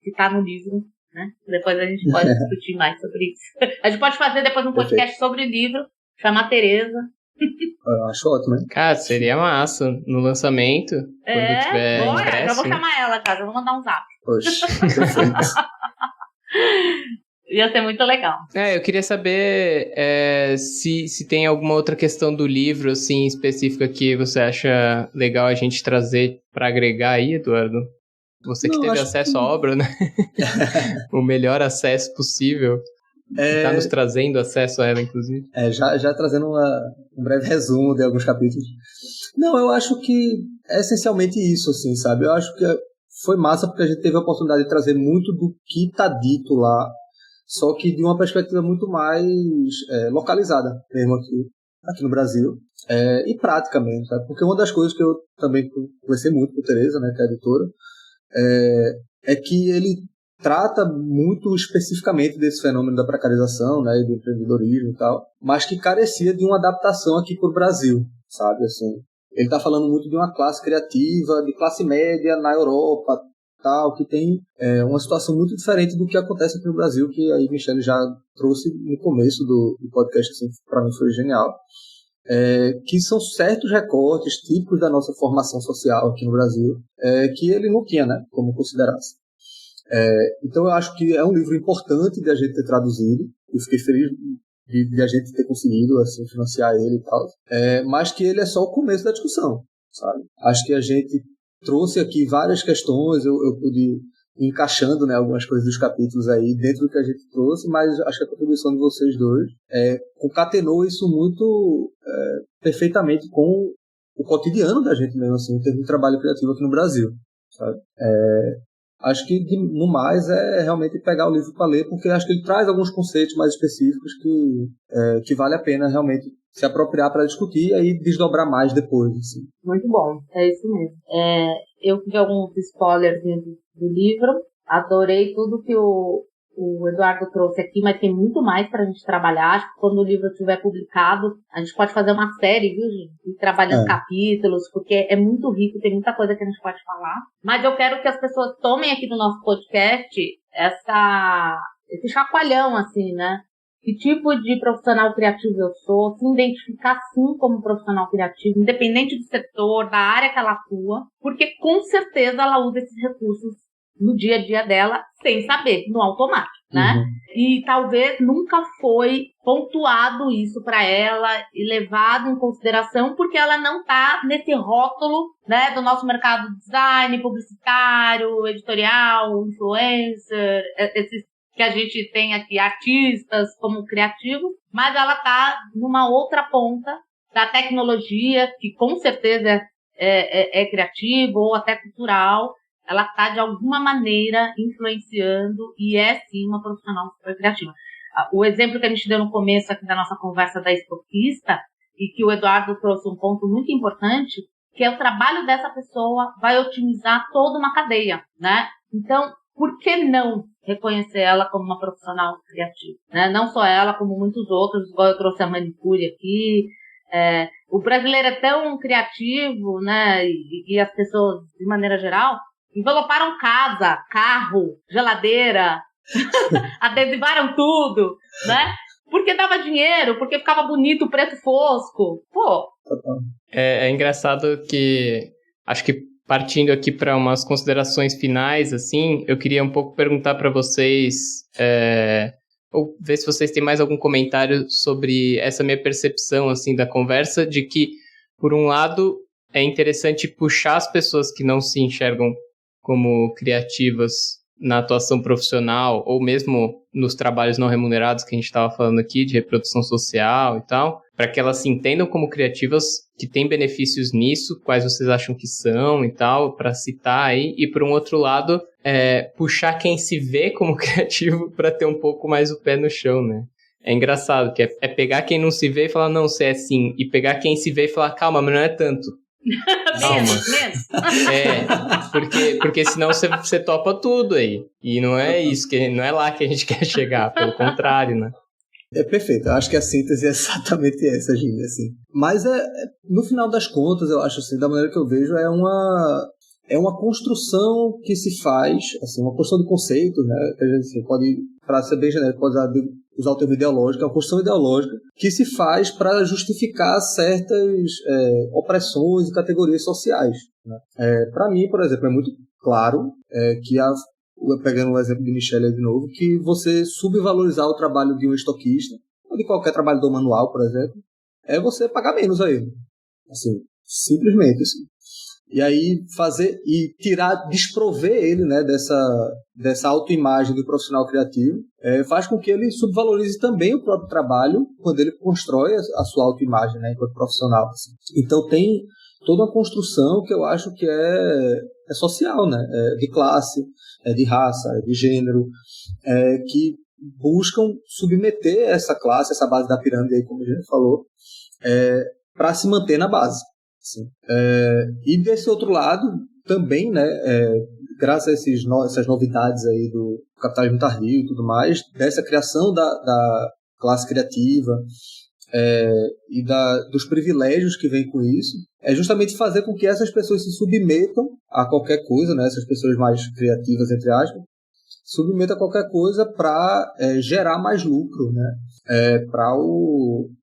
que está no livro, né? Depois a gente pode discutir mais sobre isso. A gente pode fazer depois um podcast sobre o livro, chamar Tereza. Eu acho ótimo, né? Cara, seria massa no lançamento, quando tiver bora, impresso. já vou chamar ela, cara, já vou mandar um zap. Poxa, perfeito. Ia ser muito legal. Eu queria saber se tem alguma outra questão do livro, assim, específica que você acha legal a gente trazer para agregar aí, Eduardo? Você que teve acesso à obra, né? O melhor acesso possível. Está nos trazendo acesso a ela, inclusive. Já trazendo um breve resumo de alguns capítulos. Não, eu acho que é essencialmente isso, assim, sabe? Eu acho que foi massa porque a gente teve a oportunidade de trazer muito do que está dito lá, só que de uma perspectiva muito mais localizada, mesmo aqui no Brasil, e prática mesmo, sabe? Porque uma das coisas que eu também conversei muito com a Tereza, né, que é a editora, é que ele trata muito especificamente desse fenômeno da precarização, né, e do empreendedorismo e tal, mas que carecia de uma adaptação aqui para o Brasil, sabe? Assim, ele está falando muito de uma classe criativa, de classe média na Europa, tal, que tem uma situação muito diferente do que acontece aqui no Brasil, que aí Michele já trouxe no começo do podcast, assim, para mim foi genial. Que são certos recortes típicos da nossa formação social aqui no Brasil, que ele não tinha, né, como considerasse. Então eu acho que é um livro importante de a gente ter traduzido. Eu fiquei feliz de a gente ter conseguido assim, financiar ele e tal, mas que ele é só o começo da discussão, sabe? Acho que a gente trouxe aqui várias questões, eu pude ir encaixando, né, algumas coisas dos capítulos aí dentro do que a gente trouxe, mas acho que a contribuição de vocês dois concatenou isso muito perfeitamente com o cotidiano da gente mesmo, assim, em termos de trabalho criativo aqui no Brasil, sabe? Acho que, no mais, é realmente pegar o livro para ler, porque acho que ele traz alguns conceitos mais específicos que vale a pena realmente se apropriar para discutir e aí desdobrar mais depois. Assim. Muito bom, é isso mesmo. Eu tive alguns spoilers do livro, adorei tudo que o Eduardo trouxe aqui, mas tem muito mais pra gente trabalhar. Acho que quando o livro estiver publicado, a gente pode fazer uma série, viu, gente? E trabalhando capítulos, porque é muito rico, tem muita coisa que a gente pode falar. Mas eu quero que as pessoas tomem aqui no nosso podcast esse chacoalhão, assim, né? Que tipo de profissional criativo eu sou, se identificar sim como profissional criativo, independente do setor, da área que ela atua, porque com certeza ela usa esses recursos no dia a dia dela, sem saber, no automático, né? Uhum. E talvez nunca foi pontuado isso para ela e levado em consideração, porque ela não tá nesse rótulo, né, do nosso mercado de design, publicitário, editorial, influencer, esses que a gente tem aqui, artistas como criativos, mas ela tá numa outra ponta da tecnologia, que com certeza é criativo ou até cultural. Ela está, de alguma maneira, influenciando e é, sim, uma profissional super criativa. O exemplo que a gente deu no começo aqui da nossa conversa da estoquista, e que o Eduardo trouxe um ponto muito importante, que é o trabalho dessa pessoa vai otimizar toda uma cadeia, né? Então, por que não reconhecer ela como uma profissional criativa? Né? Não só ela, como muitos outros, igual eu trouxe a manicure aqui. O brasileiro é tão criativo, né? E as pessoas, de maneira geral, enveloparam casa, carro, geladeira, adesivaram tudo, né? Porque dava dinheiro, porque ficava bonito, preto fosco. Pô. É engraçado que, acho que partindo aqui para umas considerações finais, assim, eu queria um pouco perguntar para vocês, ou ver se vocês têm mais algum comentário sobre essa minha percepção, assim, da conversa, de que, por um lado, é interessante puxar as pessoas que não se enxergam como criativas na atuação profissional, ou mesmo nos trabalhos não remunerados que a gente estava falando aqui, de reprodução social e tal, para que elas se entendam como criativas, que têm benefícios nisso, quais vocês acham que são e tal, para citar aí. E por um outro lado, puxar quem se vê como criativo para ter um pouco mais o pé no chão, né? É engraçado, que é pegar quem não se vê e falar, não, você é assim. E pegar quem se vê e falar, calma, mas não é tanto. Calma. Porque senão você topa tudo aí. E não é isso, não é lá que a gente quer chegar, pelo contrário, né? É perfeito, eu acho que a síntese é exatamente essa, Gini, assim. Mas no final das contas, eu acho assim, da maneira que eu vejo, é uma construção que se faz, assim, uma construção de conceitos, né? Que a gente assim, pode, para ser bem genérico, pode usar o termo ideológico, é uma construção ideológica que se faz para justificar certas opressões e categorias sociais, né? Para mim, por exemplo, é muito claro que pegando o exemplo de Michele aí de novo, que você subvalorizar o trabalho de um estoquista, ou de qualquer trabalhador manual, por exemplo, é você pagar menos a ele. Assim, simplesmente, assim. E aí desprover ele, né, dessa autoimagem do profissional criativo, faz com que ele subvalorize também o próprio trabalho quando ele constrói a sua autoimagem, né, enquanto profissional. Assim. Então tem toda uma construção que eu acho que é social, né, de classe, de raça, de gênero, que buscam submeter essa classe, essa base da pirâmide, aí, como a gente falou, para se manter na base. Assim. E desse outro lado, também, né, graças a essas novidades aí do capitalismo tardio e tudo mais, dessa criação da classe criativa e dos privilégios que vem com isso, é justamente fazer com que essas pessoas se submetam a qualquer coisa, né, essas pessoas mais criativas, entre aspas, submetam a qualquer coisa para gerar mais lucro, né, para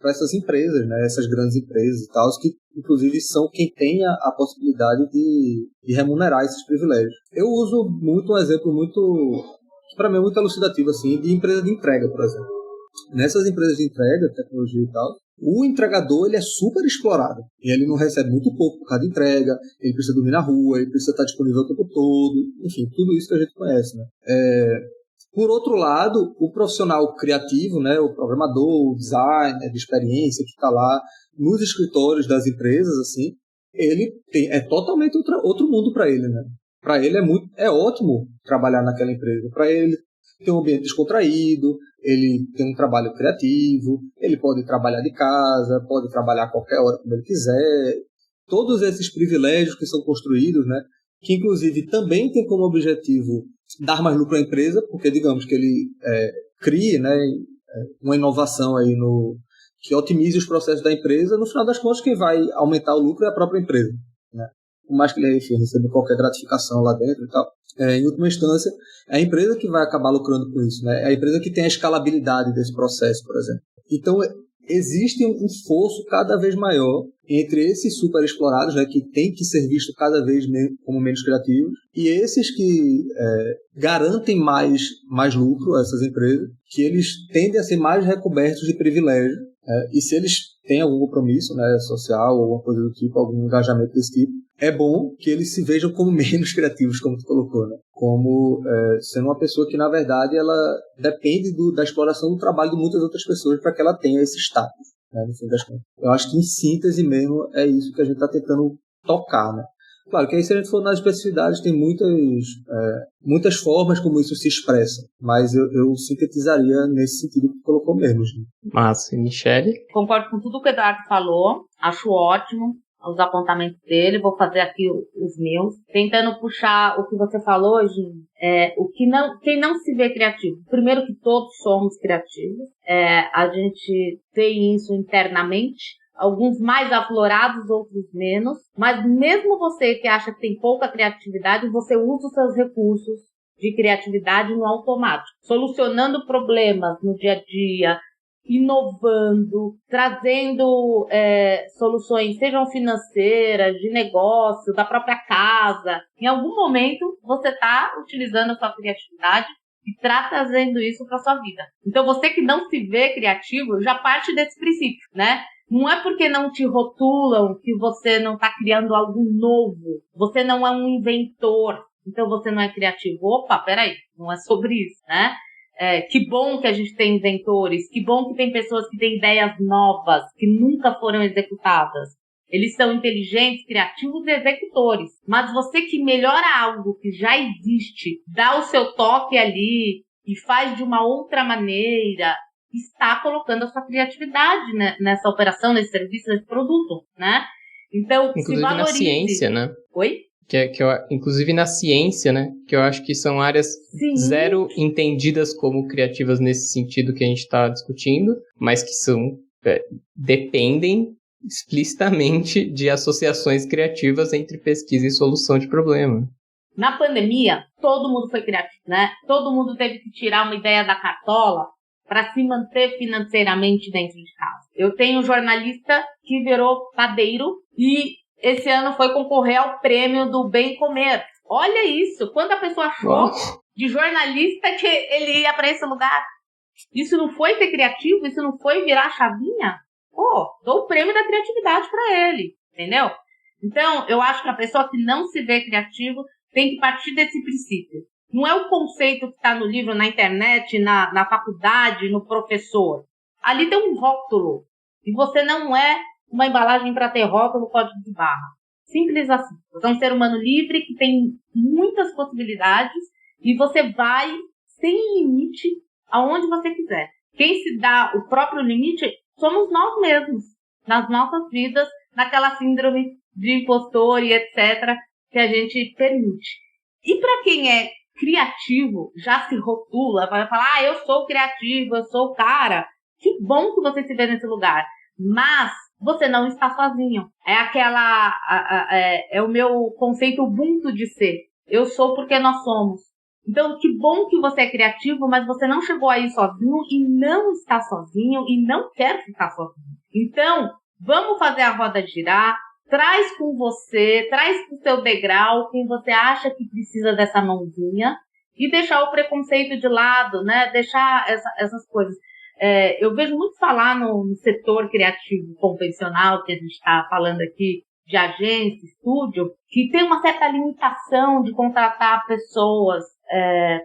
essas empresas, né, essas grandes empresas e tal, que inclusive são quem tem a possibilidade de remunerar esses privilégios. Eu uso muito um exemplo que para mim é muito elucidativo, assim, de empresa de entrega, por exemplo. Nessas empresas de entrega, tecnologia e tal, o entregador ele é super explorado. E ele não recebe muito pouco por cada entrega, ele precisa dormir na rua, ele precisa estar disponível o tempo todo, enfim, tudo isso que a gente conhece, né? Por outro lado, o profissional criativo, né, o programador, o designer de experiência que está lá nos escritórios das empresas, assim, ele é totalmente outro mundo para ele, né? Para ele é ótimo trabalhar naquela empresa. Para ele tem um ambiente descontraído, ele tem um trabalho criativo, ele pode trabalhar de casa, pode trabalhar a qualquer hora como ele quiser. Todos esses privilégios que são construídos, né, que inclusive também tem como objetivo dar mais lucro à empresa, porque digamos que ele crie, né, uma inovação aí que otimize os processos da empresa. No final das contas, quem vai aumentar o lucro é a própria empresa, né? Por mais que ele receba qualquer gratificação lá dentro e tal. Em última instância, é a empresa que vai acabar lucrando com isso, né? É a empresa que tem a escalabilidade desse processo, por exemplo. Então, existe um esforço cada vez maior entre esses super explorados, né, que tem que ser visto cada vez como menos criativos, e esses que garantem mais lucro a essas empresas, que eles tendem a ser mais recobertos de privilégio, e se eles têm algum compromisso, né, social, ou alguma coisa do tipo, algum engajamento desse tipo, é bom que eles se vejam como menos criativos, como tu colocou, né? Como sendo uma pessoa que, na verdade, ela depende da exploração do trabalho de muitas outras pessoas para que ela tenha esse status, né, no fim das contas. Eu acho que, em síntese mesmo, é isso que a gente está tentando tocar, né? Claro que aí, se a gente for nas especificidades, tem muitas formas como isso se expressa, mas eu sintetizaria nesse sentido que tu colocou mesmo. Gente. Massa. E Michele? Concordo com tudo que o Eduardo falou, acho ótimo os apontamentos dele, vou fazer aqui os meus, tentando puxar o que você falou, Gini, quem não se vê criativo. Primeiro que todos somos criativos, a gente tem isso internamente, alguns mais aflorados, outros menos, mas mesmo você que acha que tem pouca criatividade, você usa os seus recursos de criatividade no automático, solucionando problemas no dia a dia, inovando, trazendo soluções, sejam financeiras, de negócio, da própria casa. Em algum momento, você está utilizando a sua criatividade e está trazendo isso para a sua vida. Então, você que não se vê criativo, já parte desse princípio, né? Não é porque não te rotulam que você não está criando algo novo. Você não é um inventor, então você não é criativo. Opa, peraí, não é sobre isso, né? Que bom que a gente tem inventores, que bom que tem pessoas que têm ideias novas, que nunca foram executadas. Eles são inteligentes, criativos e executores. Mas você que melhora algo que já existe, dá o seu toque ali e faz de uma outra maneira, está colocando a sua criatividade, né, nessa operação, nesse serviço, nesse produto, né? Então, inclusive se valorize. Na ciência, né? Oi? Inclusive na ciência, né? Que eu acho que são áreas zero entendidas como criativas nesse sentido que a gente está discutindo, mas que dependem explicitamente de associações criativas entre pesquisa e solução de problema. Na pandemia, todo mundo foi criativo, né? Todo mundo teve que tirar uma ideia da cartola para se manter financeiramente dentro de casa. Eu tenho um jornalista que virou padeiro e esse ano foi concorrer ao prêmio do Bem Comer. Olha isso, quando a pessoa achou de jornalista que ele ia para esse lugar. Isso não foi ser criativo? Isso não foi virar chavinha? Dou o prêmio da criatividade para ele, entendeu? Então, eu acho que a pessoa que não se vê criativo tem que partir desse princípio. Não é o conceito que está no livro, na internet, na faculdade, no professor. Ali tem um rótulo. E você não é uma embalagem para ter rótulo, código de barra. Simples assim. Você é um ser humano livre que tem muitas possibilidades e você vai sem limite aonde você quiser. Quem se dá o próprio limite somos nós mesmos, nas nossas vidas, naquela síndrome de impostor e etc. que a gente permite. E para quem é criativo, já se rotula, vai falar, eu sou criativo, eu sou o cara. Que bom que você se vê nesse lugar. Mas você não está sozinho. É o meu conceito Ubuntu de ser. Eu sou porque nós somos. Então, que bom que você é criativo, mas você não chegou aí sozinho e não está sozinho e não quer ficar sozinho. Então, vamos fazer a roda girar. Traz com você, traz com o seu degrau quem você acha que precisa dessa mãozinha e deixar o preconceito de lado, né? Deixar essas coisas. Eu vejo muito falar no setor criativo convencional, que a gente está falando aqui, de agência, estúdio, que tem uma certa limitação de contratar pessoas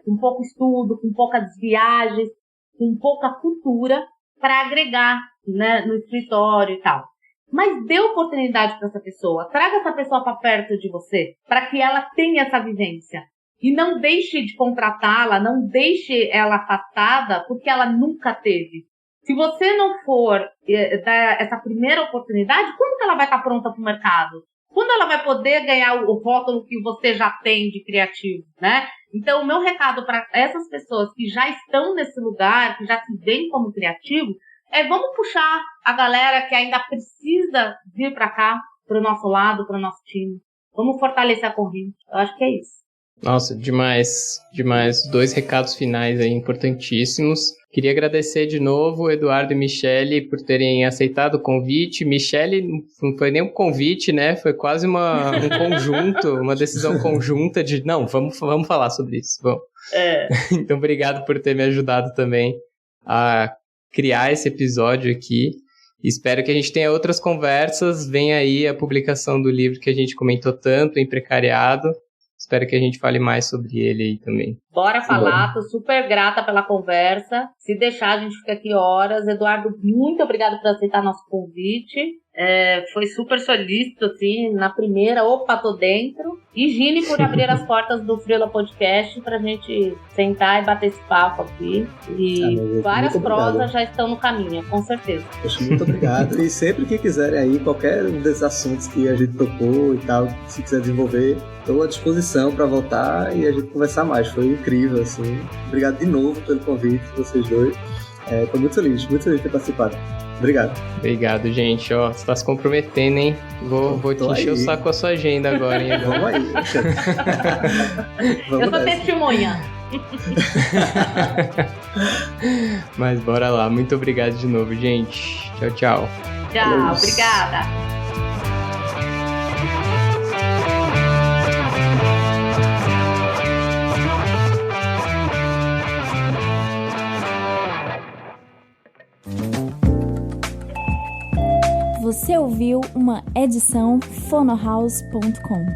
com pouco estudo, com poucas viagens, com pouca cultura para agregar, né, no escritório e tal. Mas dê oportunidade para essa pessoa, traga essa pessoa para perto de você, para que ela tenha essa vivência. E não deixe de contratá-la, não deixe ela afastada, porque ela nunca teve. Se você não for dar essa primeira oportunidade, quando que ela vai estar pronta para o mercado? Quando ela vai poder ganhar o rótulo que você já tem de criativo, né? Então, o meu recado para essas pessoas que já estão nesse lugar, que já se veem como criativo, vamos puxar a galera que ainda precisa vir para cá, para o nosso lado, para o nosso time. Vamos fortalecer a corrente. Eu acho que é isso. Nossa, demais, demais. 2 recados finais aí importantíssimos. Queria agradecer de novo Eduardo e Michele por terem aceitado o convite. Michele não foi nem um convite, né? Foi quase um conjunto, uma decisão conjunta de, não, vamos falar sobre isso. Bom. Então, obrigado por ter me ajudado também a criar esse episódio aqui. Espero que a gente tenha outras conversas. Vem aí a publicação do livro que a gente comentou tanto, Em Precariado. Espero que a gente fale mais sobre ele aí também. Bora falar, tô super grata pela conversa. Se deixar, a gente fica aqui horas. Eduardo, muito obrigado por aceitar nosso convite. Foi super solícito, assim, na primeira, opa, tô dentro. E Gini por abrir as portas do Freela Podcast pra gente sentar e bater esse papo aqui. E várias prosas já estão no caminho, com certeza. Poxa, muito obrigado. E sempre que quiserem aí, qualquer um desses assuntos que a gente tocou e tal, se quiser desenvolver, estou à disposição para voltar e a gente conversar mais. Foi incrível, assim. Obrigado de novo pelo convite, vocês dois. Estou muito feliz de ter participado. Obrigado. Obrigado, gente. Ó, você tá se comprometendo, hein? Vou te encher o saco com a sua agenda agora, hein? Vamos aí. Eu tô testemunha. Mas bora lá. Muito obrigado de novo, gente. Tchau, tchau. Tchau, obrigada. Você ouviu uma edição fonohouse.com.